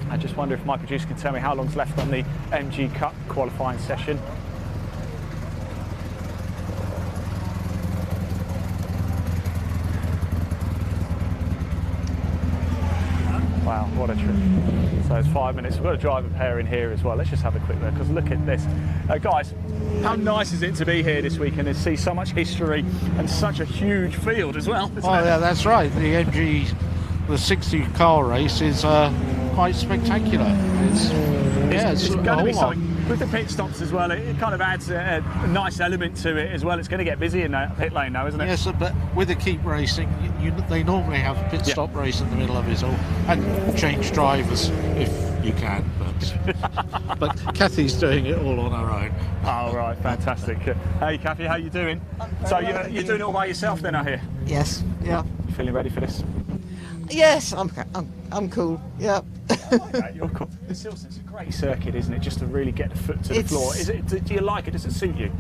I just wonder if my producer can tell me how long's left on the MG Cup qualifying session. Wow, what a trip. So it's 5 minutes. We've got a driver pair in here as well. Let's just have a quick look, because look at this. Guys, how nice is it to be here this weekend and see so much history and such a huge field as well? Yeah, that's right. The MG, the 60 car race is quite spectacular. It's going to be something. With the pit stops as well, it kind of adds a nice element to it as well. It's going to get busy in that pit lane now, isn't it? Yes, but with Equipe Racing, they normally have a pit stop race in the middle of it all, and change drivers if you can. But Kathy's doing it all on her own. Oh, right, fantastic. Hey, Kathy, how you doing? So you're doing it all by yourself then, I hear? Yes, yeah. You feeling ready for this? Yes, I'm cool. Yeah. Okay, you're cool. It's a great circuit, isn't it? Just to really get the foot to the floor. Do you like it? Does it suit you?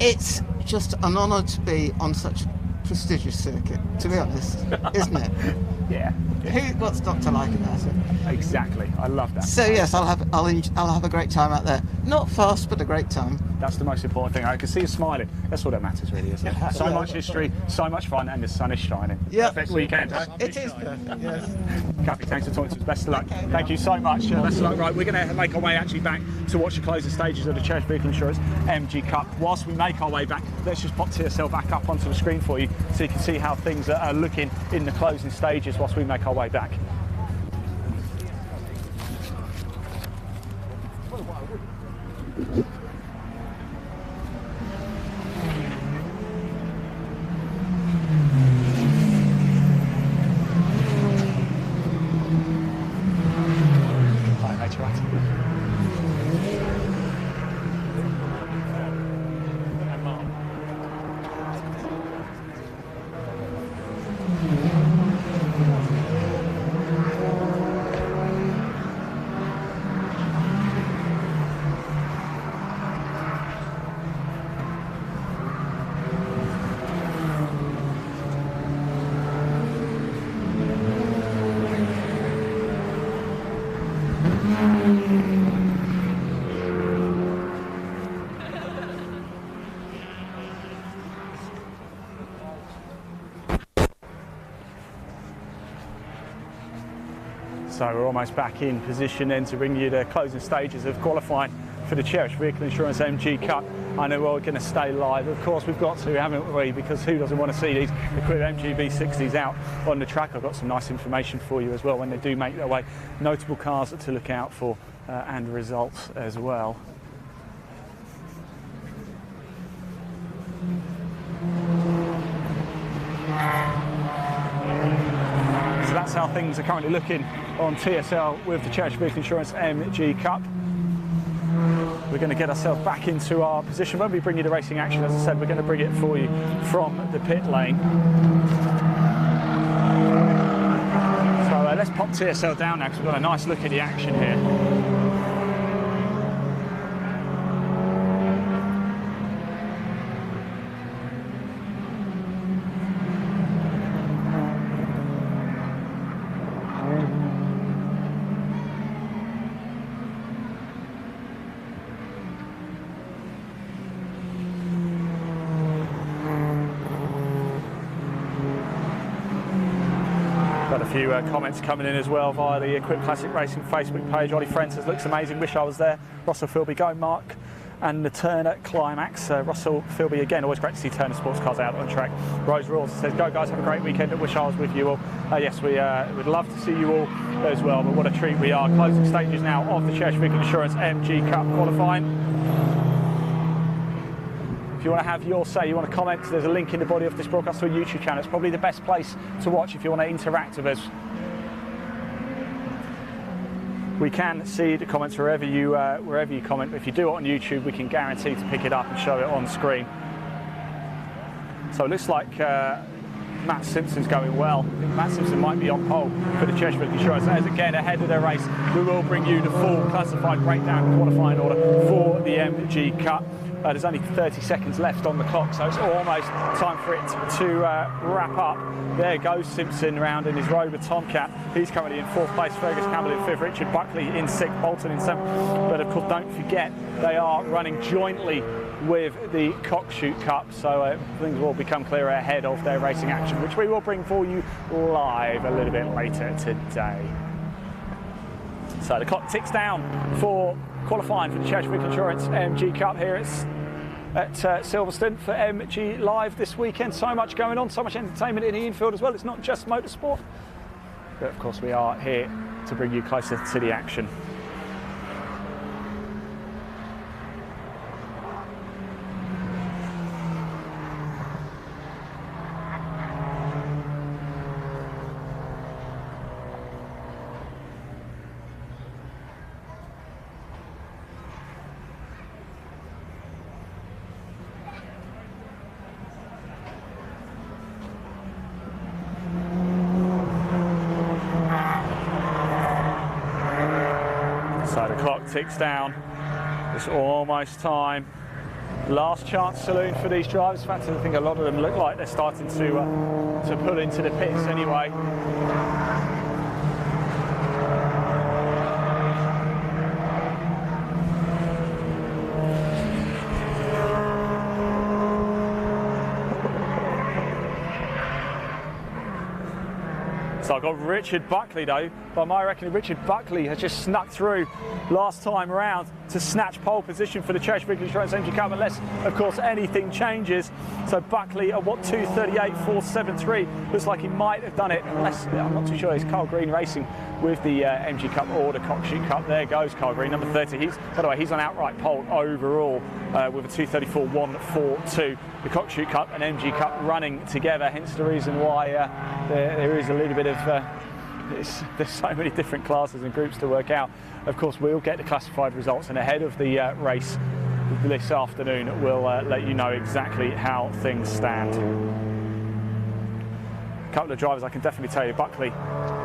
It's just an honour to be on such a prestigious circuit, to be honest, isn't it? Yeah. What's not to like about it? Exactly. I love that. So yes, I'll have a great time out there. Not fast, but a great time. That's the most important thing. I can see you smiling. That's all that matters, really, isn't it? So much history, so much fun, and the sun is shining. Yeah. Perfect weekend. It is perfect, yes. Kathy, thanks for talking to us. Best of luck. Thank you so much. Best of luck. Right, we're going to make our way actually back to watch the closing stages of the Church Vehicle Insurance MG Cup. Whilst we make our way back, let's just pop TSL back up onto the screen for you so you can see how things are looking in the closing stages whilst we make our way back. So we're almost back in position then to bring you the closing stages of qualifying for the Church Vehicle Insurance MG Cup. I know we're going to stay live. Of course we've got to, haven't we? Because who doesn't want to see these Equipe MGB60s out on the track? I've got some nice information for you as well when they do make their way. Notable cars to look out for and results as well. So that's how things are currently looking on TSL with the Church Vehicle Insurance MG Cup. We're going to get ourselves back into our position. When we bring you the racing action, as I said, we're going to bring it for you from the pit lane. So let's pop TSL down now because we've got a nice look at the action here. Got a few comments coming in as well via the Equipe Classic Racing Facebook page. Ollie Friend says, looks amazing, wish I was there. Russell Philby, go Mark. And the Turner Climax. Russell Philby again, always great to see Turner sports cars out on track. Rose Rules says, go guys, have a great weekend. I wish I was with you all. Yes, we would love to see you all as well, but what a treat we are. Closing stages now of the Church Vehicle Insurance MG Cup qualifying. If you want to have your say, you want to comment, there's a link in the body of this broadcast to a YouTube channel. It's probably the best place to watch if you want to interact with us. We can see the comments wherever you comment. If you do it on YouTube, we can guarantee to pick it up and show it on screen. So it looks like Matt Simpson's going well. I think Matt Simpson might be on pole for the Church Vehicle Insurance. As again, ahead of their race, we will bring you the full classified breakdown qualifying order for the MG Cup. There's only 30 seconds left on the clock, so it's almost time for it to wrap up. There goes Simpson round in his Rover Tomcat. He's currently in 4th place, Fergus Campbell in 5th, Richard Buckley in 6th, Bolton in 7th. But of course, don't forget, they are running jointly with the Cockshoot Cup, so things will become clearer ahead of their racing action, which we will bring for you live a little bit later today. So the clock ticks down for qualifying for the Church Vehicle Insurance MG Cup here at Silverstone for MG Live this weekend. So much going on, so much entertainment in the infield as well. It's not just motorsport, but of course we are here to bring you closer to the action. So the clock ticks down. It's almost time. Last chance saloon for these drivers. In fact, I think a lot of them look like they're starting to pull into the pits anyway. So I've got Richard Buckley though. By my reckoning, Richard Buckley has just snuck through last time round to snatch pole position for the Church Big Insurance MG Cup, unless of course anything changes. So Buckley at what, 2:38.473. Looks like he might have done it, unless I'm not too sure. It's Carl Green racing with the MG Cup or the Cockshoot Cup. There goes Carl Green, number 30. By the way, he's on outright pole overall with a 2:34.142. The Cockshoot Cup and MG Cup running together, hence the reason why there is a little bit of there's so many different classes and groups to work out. Of course, we'll get the classified results, and ahead of the race this afternoon, we'll let you know exactly how things stand. A couple of drivers I can definitely tell you. Buckley,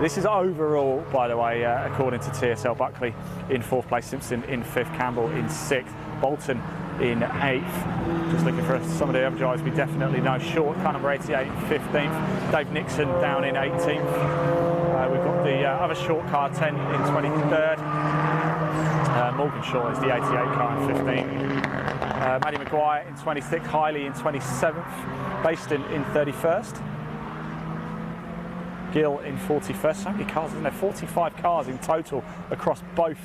this is overall, by the way, according to TSL. Buckley in 4th place, Simpson in 5th, Campbell in 6th, Bolton in 8th. Just looking for some of the other drivers we definitely know. Short, car number 88 in 15th. Dave Nixon down in 18th. We've got the other short car 10 in 23rd. Morgan Shaw is the 88 car in 15th. Maddie Maguire in 26th. Hiley in 27th. Baston in 31st. Gill in 41st. So many cars, isn't there? 45 cars in total across both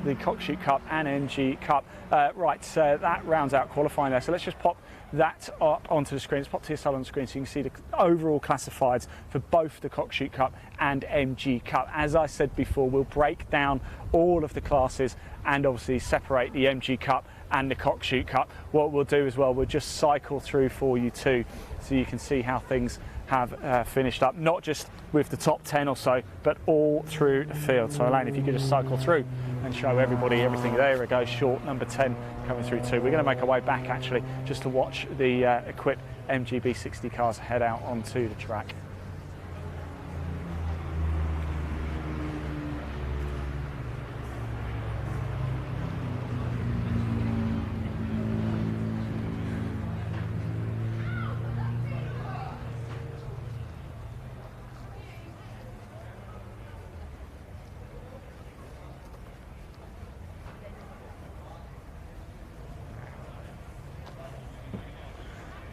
the Cockshoot Cup and MG Cup. That rounds out qualifying there. So let's just pop that up onto the screen. Let's pop TSL on the screen so you can see the overall classifieds for both the Cockshoot Cup and MG Cup. As I said before, we'll break down all of the classes and obviously separate the MG Cup and the Cockshoot Cup. What we'll do as well, we'll just cycle through for you too, so you can see how things have finished up, not just with the top 10 or so, but all through the field. So Elaine, if you could just cycle through and show everybody everything. There we go, short number 10 coming through too. We're going to make our way back actually just to watch the Equipe MGB60 cars head out onto the track.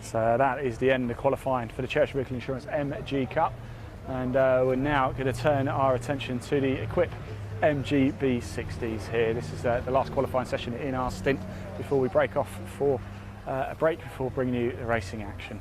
So that is the end of qualifying for the Church Vehicle Insurance MG Cup, and we're now going to turn our attention to the Equipe MGB60s here. This is the last qualifying session in our stint before we break off for a break before bringing you the racing action.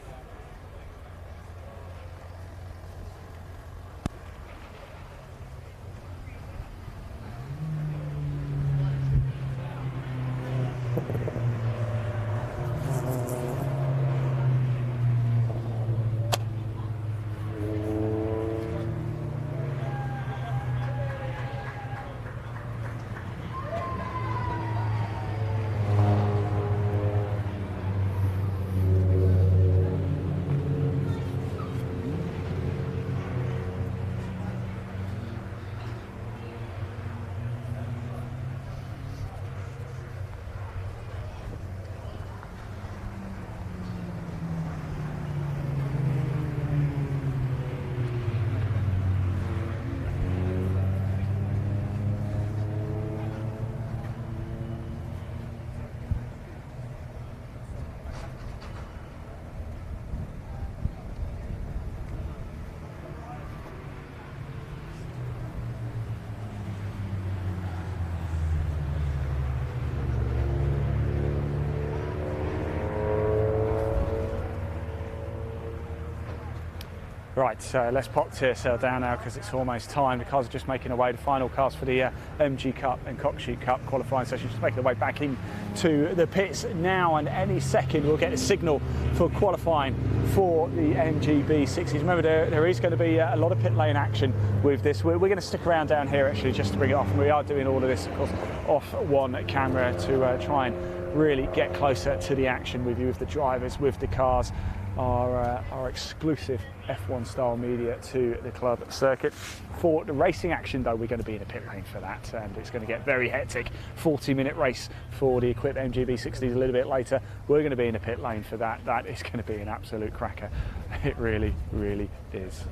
Right, so let's pop TSL down now because it's almost time. The cars are just making their way, the final cars for the MG Cup and Cockshoot Cup qualifying session, just making their way back into the pits now, and any second we'll get a signal for qualifying for the MGB60s. Remember, there is going to be a lot of pit lane action with this. We're going to stick around down here actually just to bring it off, and we are doing all of this, of course, off one camera to try and really get closer to the action with you, with the drivers, with the cars. Our exclusive F1 style media to the club circuit. For the racing action though, we're going to be in a pit lane for that, and it's going to get very hectic. 40-minute race for the Equipe MGB60s a little bit later. We're going to be in a pit lane for that. That is going to be an absolute cracker. It really, really is.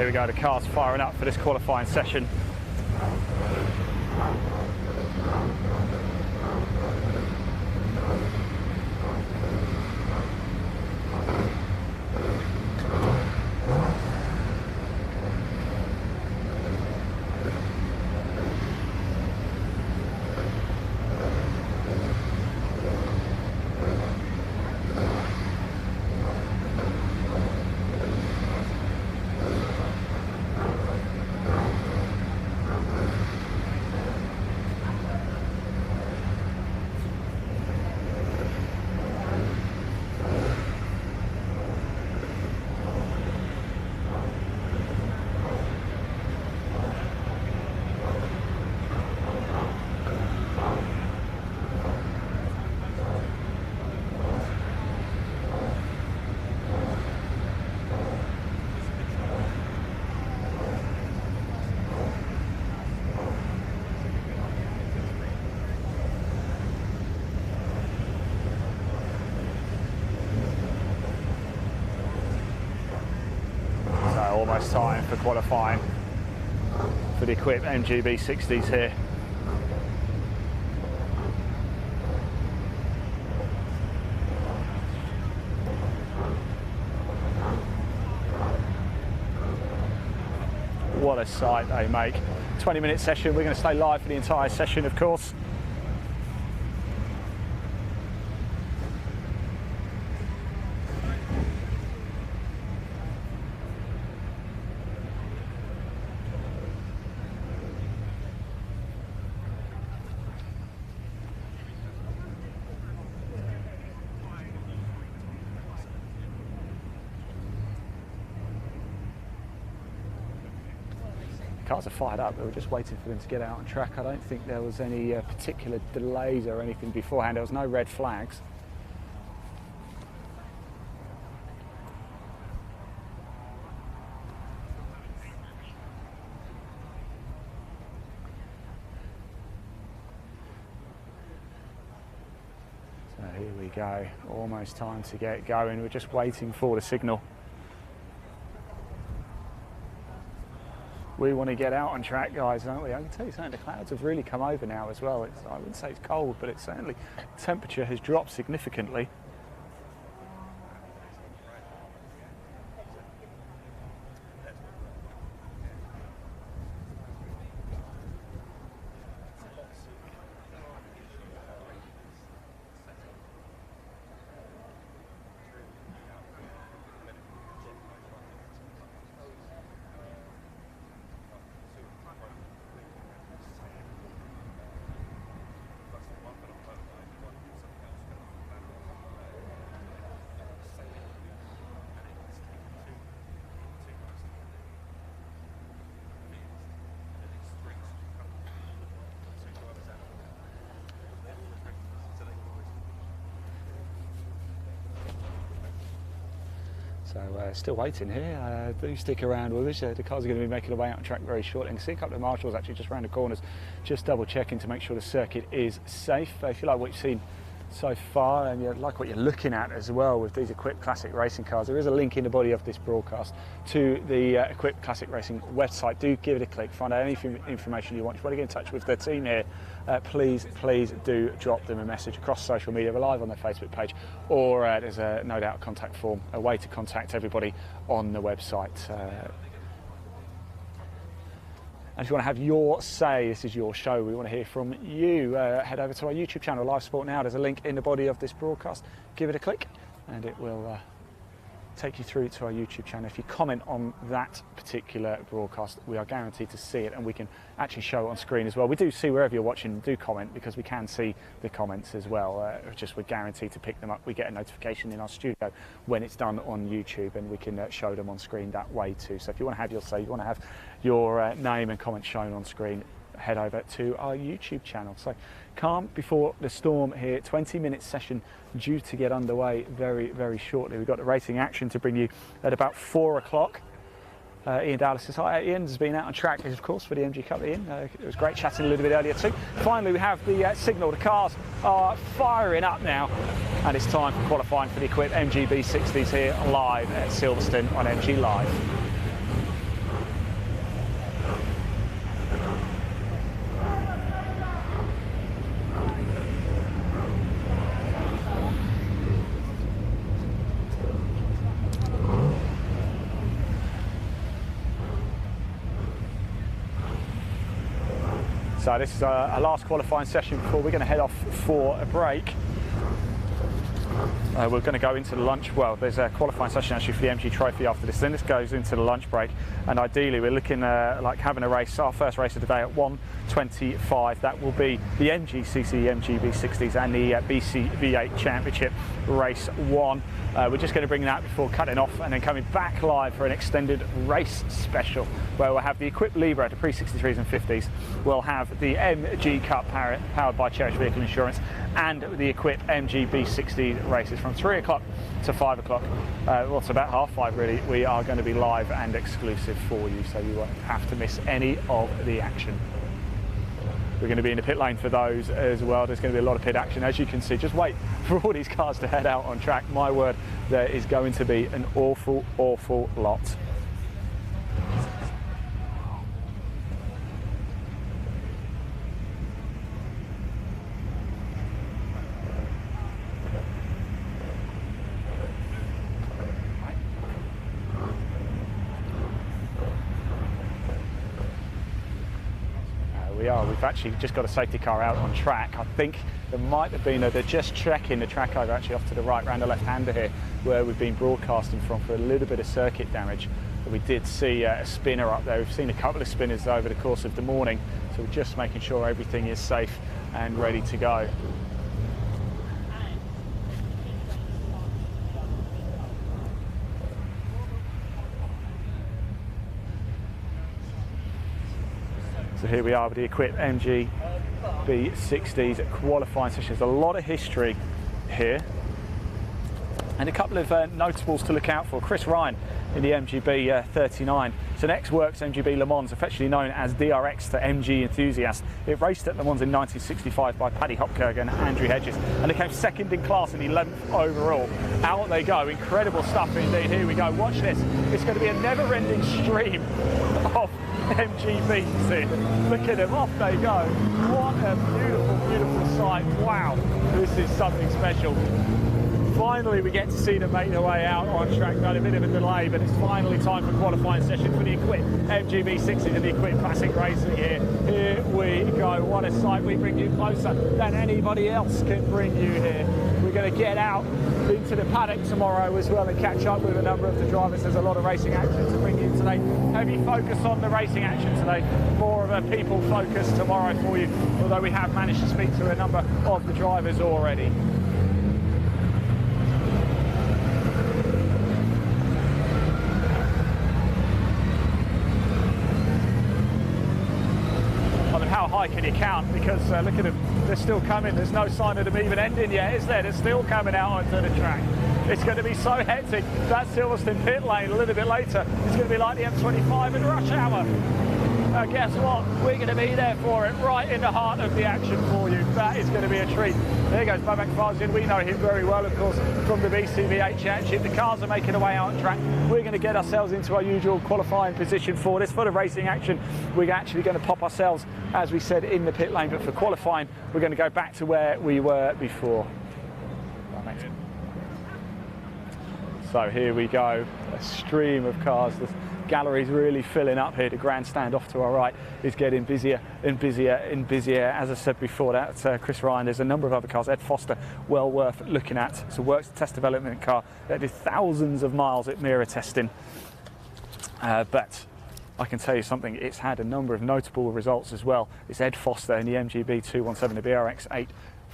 here we go, the car's firing up for this qualifying session. Almost time for qualifying for the Equipe MGB60s here. What a sight they make. 20-minute session, we're going to stay live for the entire session, of course. Cars are fired up, we were just waiting for them to get out on track. I don't think there was any particular delays or anything beforehand. There was no red flags. So here we go, almost time to get going. We're just waiting for the signal. We want to get out on track, guys, don't we? I can tell you something, the clouds have really come over now as well. I wouldn't say it's cold, but it's certainly, temperature has dropped significantly. So still waiting here. Do stick around with us. The cars are going to be making their way out on track very shortly. You can see a couple of marshals actually just around the corners, just double checking to make sure the circuit is safe. If you like what you've seen so far and you like what you're looking at as well with these Equipe Classic Racing cars, there is a link in the body of this broadcast to the Equipe Classic Racing website. Do give it a click, find out any information you want. If you want to get in touch with the team here, please do drop them a message across social media. We're live on their Facebook page, or there's a no doubt contact form, a way to contact everybody on the website. And if you want to have your say, this is your show, we want to hear from you. Head over to our YouTube channel, Live Sport Now. There's a link in the body of this broadcast. Give it a click and it will take you through to our YouTube channel. If you comment on that particular broadcast, we are guaranteed to see it and we can actually show it on screen as well. We do see wherever you're watching, do comment, because we can see the comments as well. Just we're guaranteed to pick them up. We get a notification in our studio when it's done on YouTube and we can show them on screen that way too. So if you want to have your say, you want to have your name and comment shown on screen, head over to our YouTube channel. So calm before the storm here, 20-minute session due to get underway very shortly. We've got the racing action to bring you at about 4 o'clock. Ian Dallas says hi. Ian has been out on track, of course, for the MG Cup. Ian, it was great chatting a little bit earlier too. Finally, we have the signal. The cars are firing up now, and it's time for qualifying for the Equipe MGB60s here live at Silverstone on MG Live. So this is our last qualifying session before we're going to head off for a break. We're going to go into the lunch. Well, there's a qualifying session actually for the MG Trophy after this. Then this goes into the lunch break, and ideally we're looking like having a race, our first race of the day at 1:25. That will be the MGCC MGB60s and the BCV8 Championship Race 1. We're just going to bring that before cutting off and then coming back live for an extended race special where we'll have the Equipe Libre, the pre-63s and 50s. We'll have the MG Cup powered by Cherish Vehicle Insurance and the Equipe MGB60 races from 3 o'clock to 5 o'clock. Well, it's about 5:30 really. We are going to be live and exclusive for you, so you won't have to miss any of the action. We're going to be in the pit lane for those as well. There's going to be a lot of pit action. As you can see, just wait for all these cars to head out on track. My word, there is going to be an awful, awful lot. We've actually just got a safety car out on track. I think there might have been they're just checking the track over actually off to the right, round the left-hander here, where we've been broadcasting from for a little bit of circuit damage. But we did see a spinner up there. We've seen a couple of spinners over the course of the morning, so we're just making sure everything is safe and ready to go. So here we are with the Equipe MGB60s qualifying session. There's a lot of history here and a couple of notables to look out for. Chris Ryan in the MGB 39. It's an ex-works MGB Le Mans, affectionately known as DRX to MG enthusiast. It raced at Le Mans in 1965 by Paddy Hopkirk and Andrew Hedges, and it came second in class in 11th overall. Out they go, incredible stuff indeed. Here we go, watch this. It's going to be a never-ending stream of MGBs here. Look at them, off they go. What a beautiful, beautiful sight. Wow, this is something special. Finally we get to see them make their way out on track. Got a bit of a delay, but it's finally time for qualifying session for the Equipe MGB60 and the Equipe Classic Racing here. Here we go. What a sight. We bring you closer than anybody else can bring you here. We're going to get out into the paddock tomorrow as well and catch up with a number of the drivers. There's a lot of racing action to bring you today. Heavy focus on the racing action today. More of a people focus tomorrow for you, although we have managed to speak to a number of the drivers already. How high can you count? Because look at them, they're still coming. There's no sign of them even ending yet, is there? They're still coming out onto the track. It's going to be so hectic. That Silverstone pit lane a little bit later is going to be like the M25 in rush hour. Guess what? We're going to be there for it, right in the heart of the action for you. That is going to be a treat. There goes Babak Farzin. We know him very well, of course, from the BCV8 Championship. The cars are making their way out on track. We're going to get ourselves into our usual qualifying position for this. For the racing action, we're actually going to pop ourselves, as we said, in the pit lane. But for qualifying, we're going to go back to where we were before. So here we go, a stream of cars. The gallery's really filling up here. The grandstand off to our right is getting busier and busier and busier. As I said before, that's Chris Ryan. There's a number of other cars. Ed Foster, well worth looking at. It's a works test development car that did thousands of miles at mirror testing. But I can tell you something, it's had a number of notable results as well. It's Ed Foster in the MGB 217, the BRX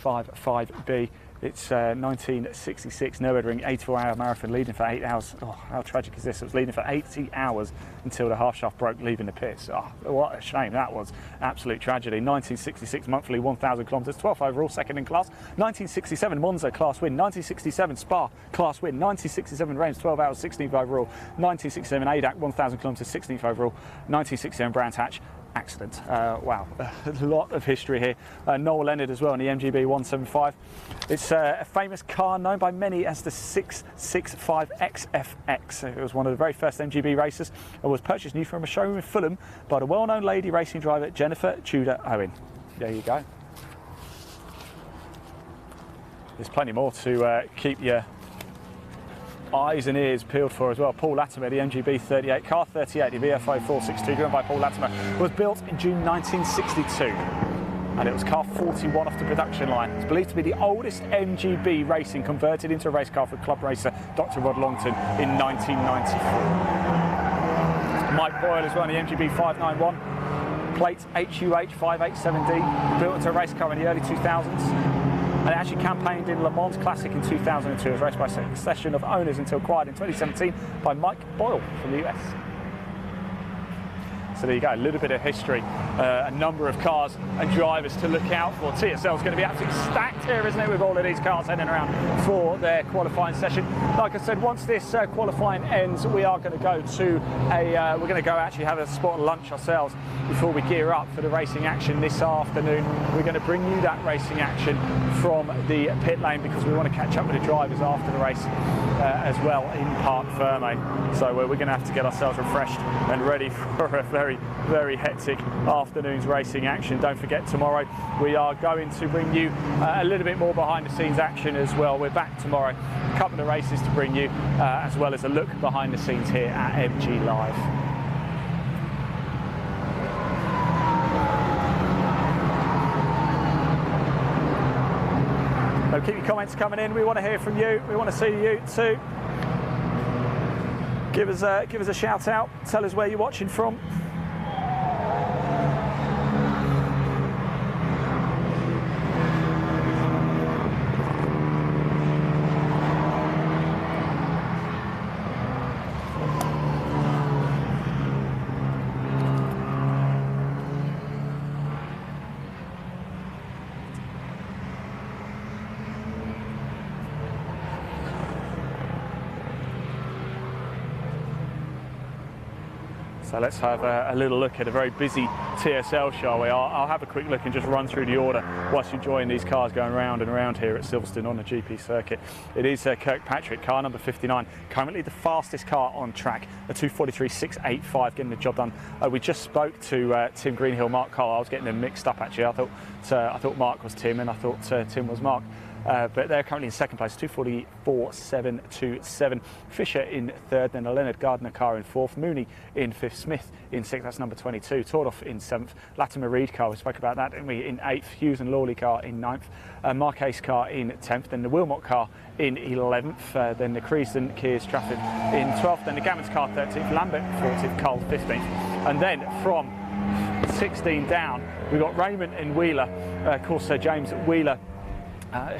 855B. It's 1966 Nürburgring 84-hour marathon, leading for 8 hours. Oh, how tragic is this? It was leading for 80 hours until the half shaft broke, leaving the pits. Oh, what a shame that was. Absolute tragedy. 1966 monthly 1,000 kilometres, 12th overall, second in class. 1967 Monza class win. 1967 Spa class win. 1967 Reims 12 hours, 16th overall. 1967 ADAC 1,000 kilometres, 16th overall. 1967 Brands Hatch. Accident. Wow, a lot of history here. Noel Leonard as well in the MGB 175. It's a famous car known by many as the 665 XFX. It was one of the very first MGB races and was purchased new from a showroom in Fulham by the well-known lady racing driver Jennifer Tudor Owen. There you go. There's plenty more to keep your eyes and ears peeled for as well. Paul Latimer, the MGB 38, car 38, the VFO 462, driven by Paul Latimer, was built in June 1962. and it was car 41 off the production line. It's believed to be the oldest MGB racing converted into a race car for club racer Dr. Rod Longton in 1994. Mike Boyle as well in the MGB 591. Plate HUH 587D, built into a race car in the early 2000s. And it actually campaigned in Le Mans Classic in 2002. It was raced by a succession of owners until acquired in 2017 by Mike Boyle from the US. So there you go, a little bit of history, a number of cars and drivers to look out for. TSL is going to be absolutely stacked here, isn't it, with all of these cars heading around for their qualifying session. Like I said, once this qualifying ends, we are going to go to we're going to go actually have a spot of lunch ourselves before we gear up for the racing action this afternoon. We're going to bring you that racing action from the pit lane because we want to catch up with the drivers after the race as well in Parc Fermé. So we're going to have to get ourselves refreshed and ready for a very, very hectic afternoon's racing action. Don't forget, tomorrow we are going to bring you a little bit more behind the scenes action as well. We're back tomorrow, a couple of races to bring you as well as a look behind the scenes here at MG Live. So keep your comments coming in. We want to hear from you. We want to see you too. Give us a shout out. Tell us where you're watching from. So let's have a little look at a very busy TSL, shall we? I'll have a quick look and just run through the order whilst you're enjoying these cars going round and around here at Silverstone on the GP circuit. It is Kirkpatrick, car number 59, currently the fastest car on track, a 2:43.685, getting the job done. We just spoke to Tim Greenhill, Mark Carl. I was getting them mixed up actually. I thought Mark was Tim and I thought Tim was Mark. But they're currently in second place, 2:44.727. Fisher in third, then a Leonard Gardner car in fourth, Mooney in fifth, Smith in sixth, that's number 22, Tordoff in seventh, Latimer Reed car, we spoke about that, didn't we, in eighth, Hughes and Lawley car in ninth, Marquez car in 10th, then the Wilmot car in 11th, then the Creaston Kears Trafford in 12th, then the Gammons car 13th, Lambert 14th, Cole 15th, and then from 16 down, we've got Raymond and Wheeler, of course James Wheeler,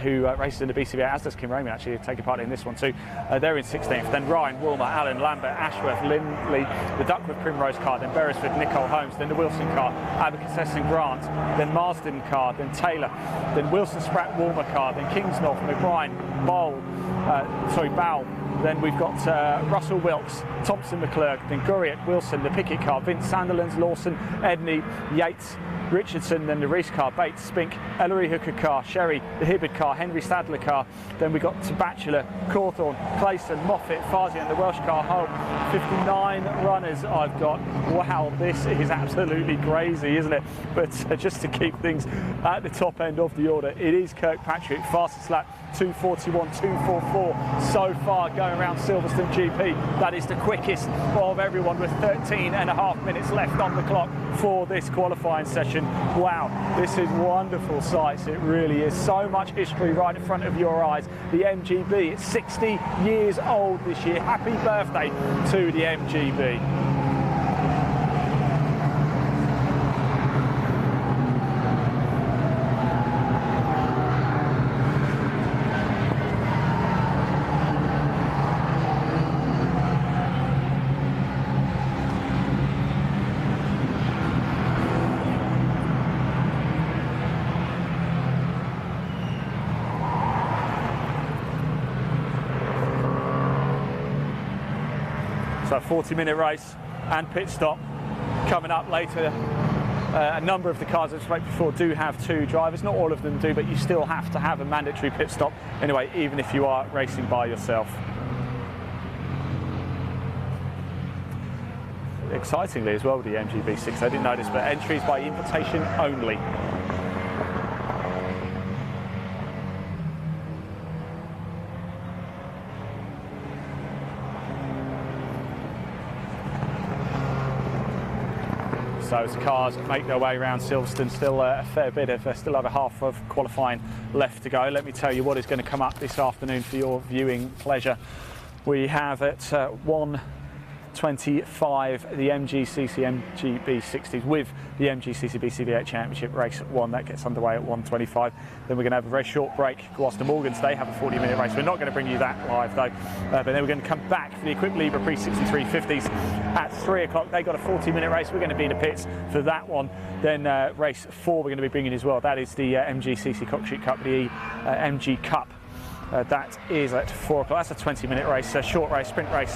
who races in the BCBA, as does Kim Raymond actually, taking part in this one too. They're in 16th. Then Ryan, Woolmer, Allen, Lambert, Ashworth, Lindley, the Duckworth Primrose car, then Beresford, Nicole Holmes, then the Wilson car, Abacus and Grant, then Marsden car, then Taylor, then Wilson, Spratt, Woolmer car, then Kingsnorth, McBride, Bowell, then we've got Russell Wilkes, Thompson McClurg, then Gurriott, Wilson, the Pickett car, Vince Sanderlands, Lawson, Edney, Yates, Richardson, then the Reese car, Bates, Spink, Ellery Hooker car, Sherry, the Hibbard car, Henry Stadler car, then we got Bachelor, Cawthorne, Clayson, Moffat, Farsi and the Welsh car home. 59 runners I've got. Wow, this is absolutely crazy, isn't it? But just to keep things at the top end of the order, it is Kirkpatrick, fastest lap, 2:41.244 so far going around Silverstone GP. That is the quickest of everyone with 13.5 minutes left on the clock for this qualifying session. Wow, this is wonderful sights, it really is. So much history right in front of your eyes. The MGB, it's 60 years old this year. Happy birthday to the MGB. So 40-minute race and pit stop coming up later. A number of the cars I've spoken before do have two drivers. Not all of them do, but you still have to have a mandatory pit stop anyway, even if you are racing by yourself. Excitingly as well with the MGB60, I didn't notice, but entries by invitation only. So as the cars make their way around Silverstone, still a fair bit of, still over half of qualifying left to go. Let me tell you what is going to come up this afternoon for your viewing pleasure. We have at 1:25 the MGCC MGB60s with the MGCC BCV8 Championship Race 1. That gets underway at 1:25. Then we're going to have a very short break. Gloucester Morgans, they have a 40-minute race. We're not going to bring you that live though, but then we're going to come back for the Equipe Libre Pre-63 50s at 3 o'clock. They got a 40-minute race. We're going to be in the pits for that one. Then race 4 we're going to be bringing as well. That is the MGCC Cockshoot Cup, the MG Cup. That is at 4 o'clock. That's a 20-minute race, a short race, sprint race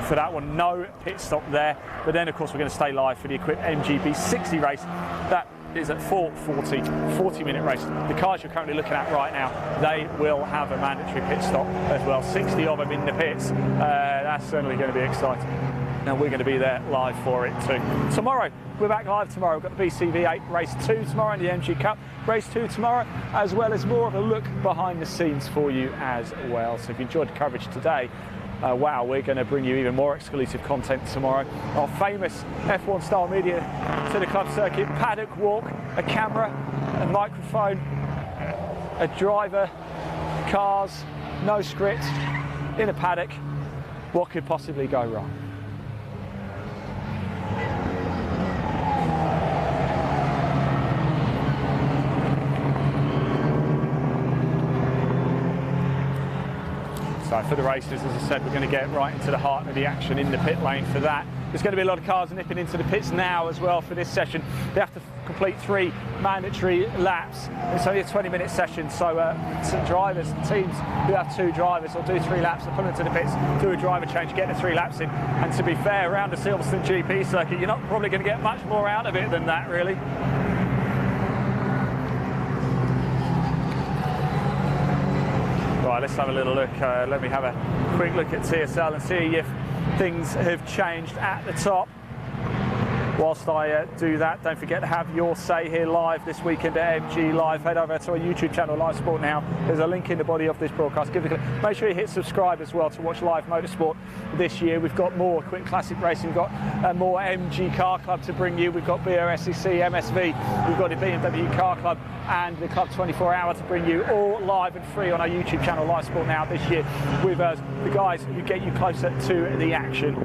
for that one. No pit stop there. But then, of course, we're going to stay live for the Equipe MGB60 race. That is at 4:40, 40-minute race. The cars you're currently looking at right now, they will have a mandatory pit stop as well. 60 of them in the pits. That's certainly going to be exciting. And we're going to be there live for it too. Tomorrow, we're back live tomorrow. We've got the BCV8 Race 2 tomorrow and the MG Cup Race 2 tomorrow, as well as more of a look behind the scenes for you as well. So if you enjoyed the coverage today, wow, we're going to bring you even more exclusive content tomorrow. Our famous F1 style media to the club circuit, paddock walk, a camera, a microphone, a driver, cars, no script, in a paddock. What could possibly go wrong? So for the races, as I said, we're going to get right into the heart of the action in the pit lane for that. There's going to be a lot of cars nipping into the pits now as well for this session. They have to complete 3 mandatory laps. It's only a 20-minute session, so some drivers, teams who have 2 drivers will do 3 laps, they'll pull into the pits, do a driver change, get the 3 laps in. And to be fair, around the Silverstone GP circuit, you're not probably going to get much more out of it than that, really. Right, let's have a little look. Let me have a quick look at TSL and see if things have changed at the top. Whilst I do that, don't forget to have your say here live this weekend at MG Live. Head over to our YouTube channel, Live Sport Now. There's a link in the body of this broadcast. Give it a click. Make sure you hit subscribe as well to watch live motorsport this year. We've got more Quick Classic Racing, we've got more MG Car Club to bring you. We've got BOSCC, MSV, we've got the BMW Car Club and the Club 24 Hour to bring you all live and free on our YouTube channel, Live Sport Now, this year with us, the guys who get you closer to the action.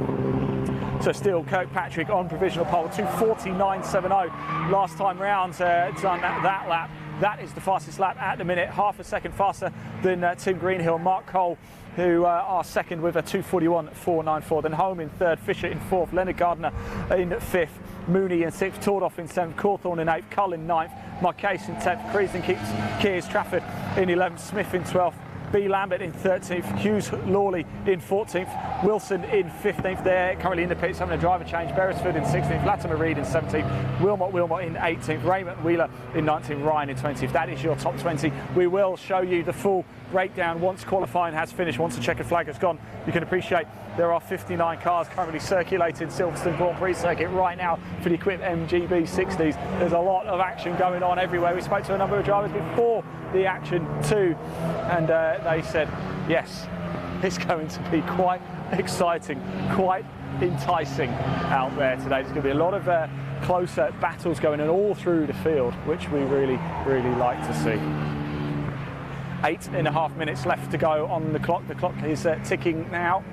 So still Kirkpatrick on provisional pole, 2:49.70 last time round, done that lap. That is the fastest lap at the minute, half a second faster than Tim Greenhill. Mark Cole, who are second with a 2:41.494. Then Home in third, Fisher in fourth, Leonard Gardner in fifth, Mooney in sixth, Tordoff in seventh, Cawthorne in eighth, Cull in ninth, Marquez in 10th, Creasden keeps Kears Trafford in 11th, Smith in 12th, B. Lambert in 13th, Hughes Lawley in 14th, Wilson in 15th. They're currently in the pits having a driver change. Beresford in 16th, Latimer Reed in 17th, Wilmot in 18th, Raymond Wheeler in 19th, Ryan in 20th. That is your top 20. We will show you the full breakdown once qualifying has finished, once the checkered flag has gone. You can appreciate there are 59 cars currently circulating Silverstone Grand Prix circuit right now for the Equipe MGB60s. There's a lot of action going on everywhere. We spoke to a number of drivers before the action too, and they said yes, it's going to be quite exciting, quite enticing out there today. There's going to be a lot of closer battles going on all through the field, which we really like to see. 8.5 minutes left to go on the clock. The clock is ticking now.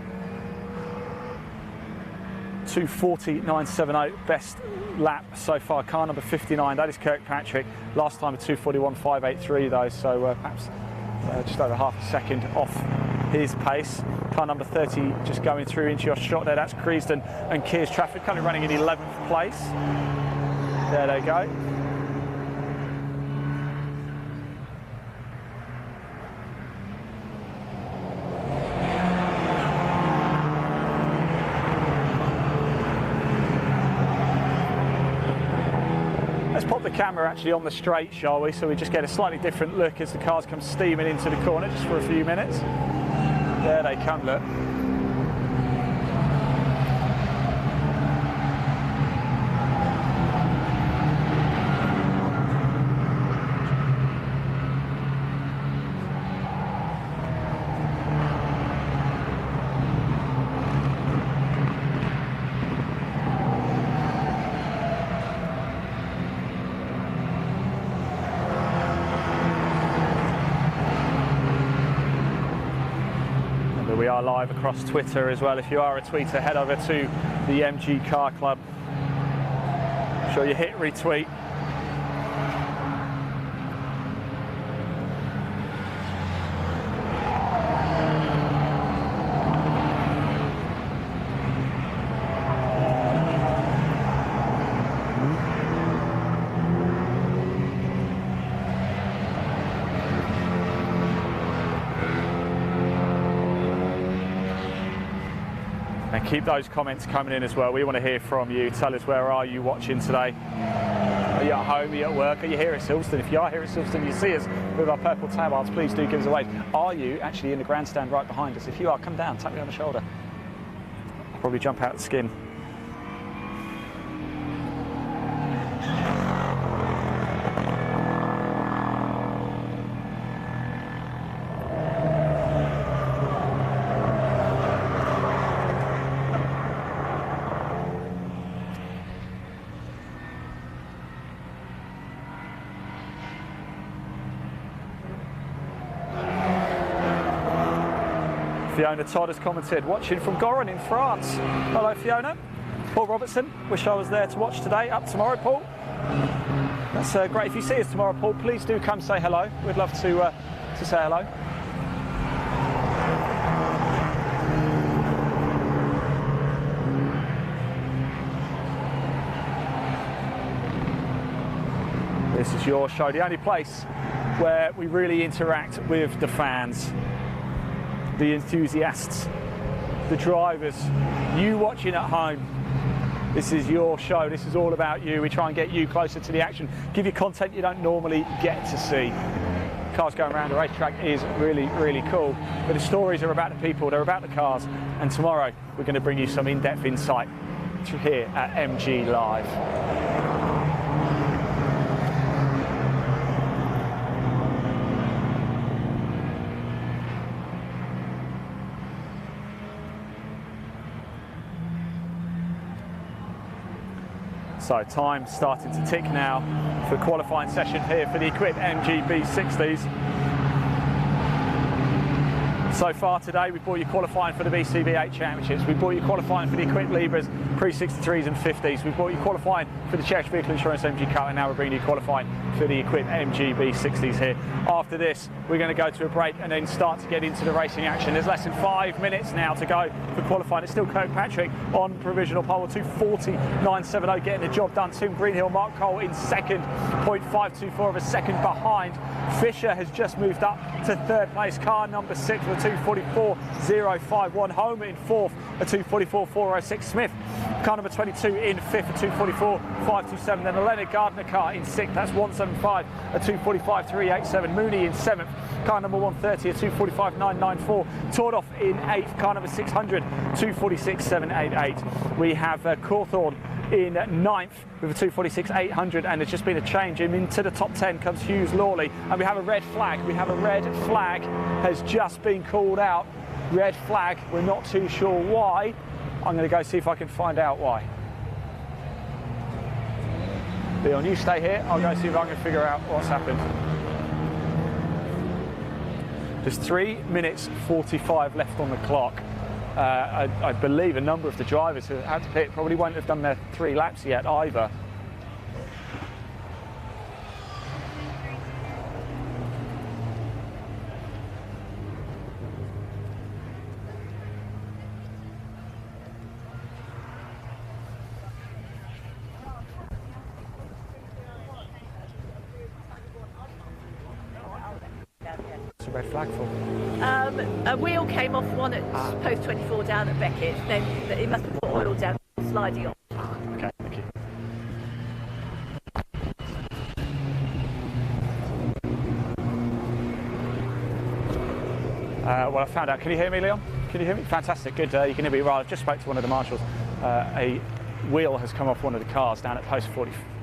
2:49.70 best lap so far. Car number 59, that is Kirkpatrick. Last time a 2:41.583 though, so perhaps just over half a second off his pace. Car number 30 just going through into your shot there. That's Creasden and Kears Trafford, currently running in 11th place. There they go. The camera actually on the straight, shall we, so we just get a slightly different look as the cars come steaming into the corner just for a few minutes. There they come, look. So we are live across Twitter as well. If you are a tweeter, head over to the MG Car Club. Make sure you hit retweet. And keep those comments coming in as well. We want to hear from you. Tell us, where are you watching today? Are you at home? Are you at work? Are you here at Silverstone? If you are here at Silverstone, you see us with our purple tabards, please do give us a wave. Are you actually in the grandstand right behind us? If you are, come down, tap me on the shoulder. I'll probably jump out the skin. Fiona Todd has commented, watching from Goron in France. Hello Fiona. Paul Robertson, wish I was there to watch today. Up tomorrow, Paul. That's great. If you see us tomorrow, Paul, please do come say hello. We'd love to say hello. This is your show, the only place where we really interact with the fans, the enthusiasts, the drivers, you watching at home. This is your show, this is all about you. We try and get you closer to the action, give you content you don't normally get to see. Cars going around the racetrack is really, really cool, but the stories are about the people, they're about the cars, and tomorrow we're going to bring you some in-depth insight here at MG Live. So time starting to tick now for the qualifying session here for the Equipe MGB60s. So far today we brought you qualifying for the BCB8 Championships, we brought you qualifying for the Equipe Libres Pre-63s and 50s, we brought you qualifying for the Cherished Vehicle Insurance MG Cup, and now we're bringing you qualifying for the Equipe MGB60s here. After this we're going to go to a break and then start to get into the racing action. There's less than 5 minutes now to go for qualifying. It's still Kirkpatrick on provisional pole, 2:49.70 getting the job done. Tim Greenhill, Mark Cole in second, 0.524 of a second behind. Fisher has just moved up to third place, car number 6 with 2:44.051. Homer in fourth, a 2:44.406. Smith, car number 22 in fifth, a 2:44.527. Then the Leonard Gardner car in sixth, that's 175, a 2:45.387. Mooney in seventh, car number 130, a 2:45.994. Tordoff in eighth, car number 600, 2:46.788. We have Cawthorne in ninth with a 2:46.800, and there's just been a change. Into the top 10 comes Hughes Lawley, and we have a red flag. We have a red flag has just been called out. Red flag, we're not too sure why. I'm going to go see if I can find out why. Leon, you stay here. I'll go see if I can figure out what's happened. There's 3 minutes 45 left on the clock. I believe a number of the drivers who had to pit probably won't have done their 3 laps yet either. What's the red flag for? A wheel came off one at post 24 down at Beckett, then it must have put oil down, sliding off. Okay, thank you. Well, I found out. Can you hear me, Leon? Can you hear me? Fantastic, good. You can hear me well. I just spoke to one of the marshals. A wheel has come off one of the cars down at post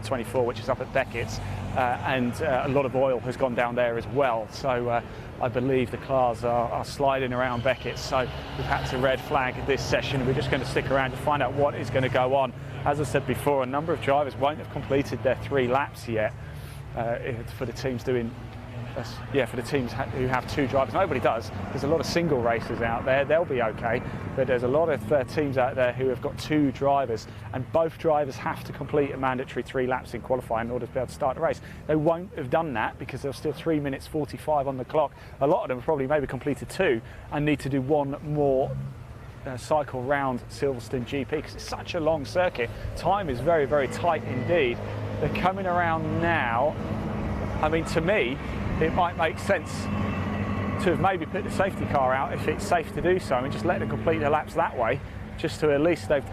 24, which is up at Beckett's, and a lot of oil has gone down there as well. So I believe the cars are sliding around Beckett's. So we've had to red flag this session. We're just going to stick around to find out what is going to go on. As I said before, a number of drivers won't have completed their 3 laps yet for the teams doing for the teams who have 2 drivers. Nobody does. There's a lot of single racers out there. They'll be okay. But there's a lot of teams out there who have got 2 drivers, and both drivers have to complete a mandatory 3 laps in qualifying in order to be able to start the race. They won't have done that because there's still 3 minutes 45 on the clock. A lot of them have probably maybe completed 2 and need to do 1 more cycle round Silverstone GP because it's such a long circuit. Time is very, very tight indeed. They're coming around now. I mean, to me, it might make sense to have maybe put the safety car out if it's safe to do so. I mean, just let them complete their laps that way, just to at least they've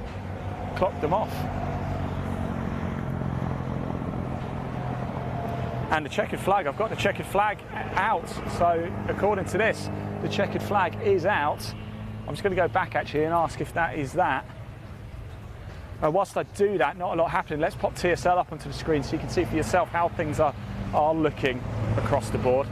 clocked them off. And the checkered flag, I've got the checkered flag out. So according to this, the checkered flag is out. I'm just going to go back actually and ask if that is that. Whilst I do that, not a lot happening. Let's pop TSL up onto the screen so you can see for yourself how things are looking across the board.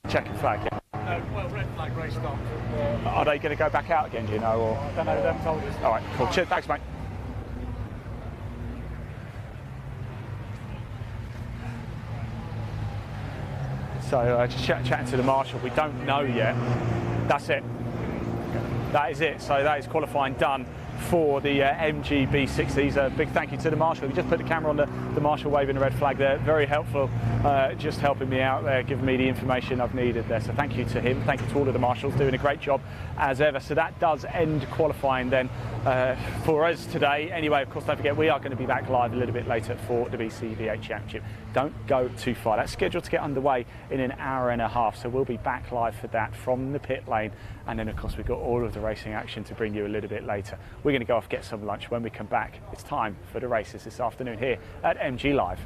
Checkered flag, yeah. Well, red flag race stop. Are they going to go back out again, do you know? Or? I don't know, they haven't told us. All right, cool. Cheers, thanks, mate. So just chatting to the marshal, we don't know yet. That's it. That is it. So that is qualifying done for the MGB60s. A big thank you to the marshal. We just put the camera on the marshal waving the red flag there. Very helpful, just helping me out there, giving me the information I've needed there. So thank you to him. Thank you to all of the marshals, doing a great job as ever. So that does end qualifying then for us today. Anyway, of course, don't forget we are going to be back live a little bit later for the BCVA Championship. Don't go too far. That's scheduled to get underway in an hour and a half. So we'll be back live for that from the pit lane. And then, of course, we've got all of the racing action to bring you a little bit later. We're going to go off, get some lunch. When we come back, it's time for the races this afternoon here at MG Live.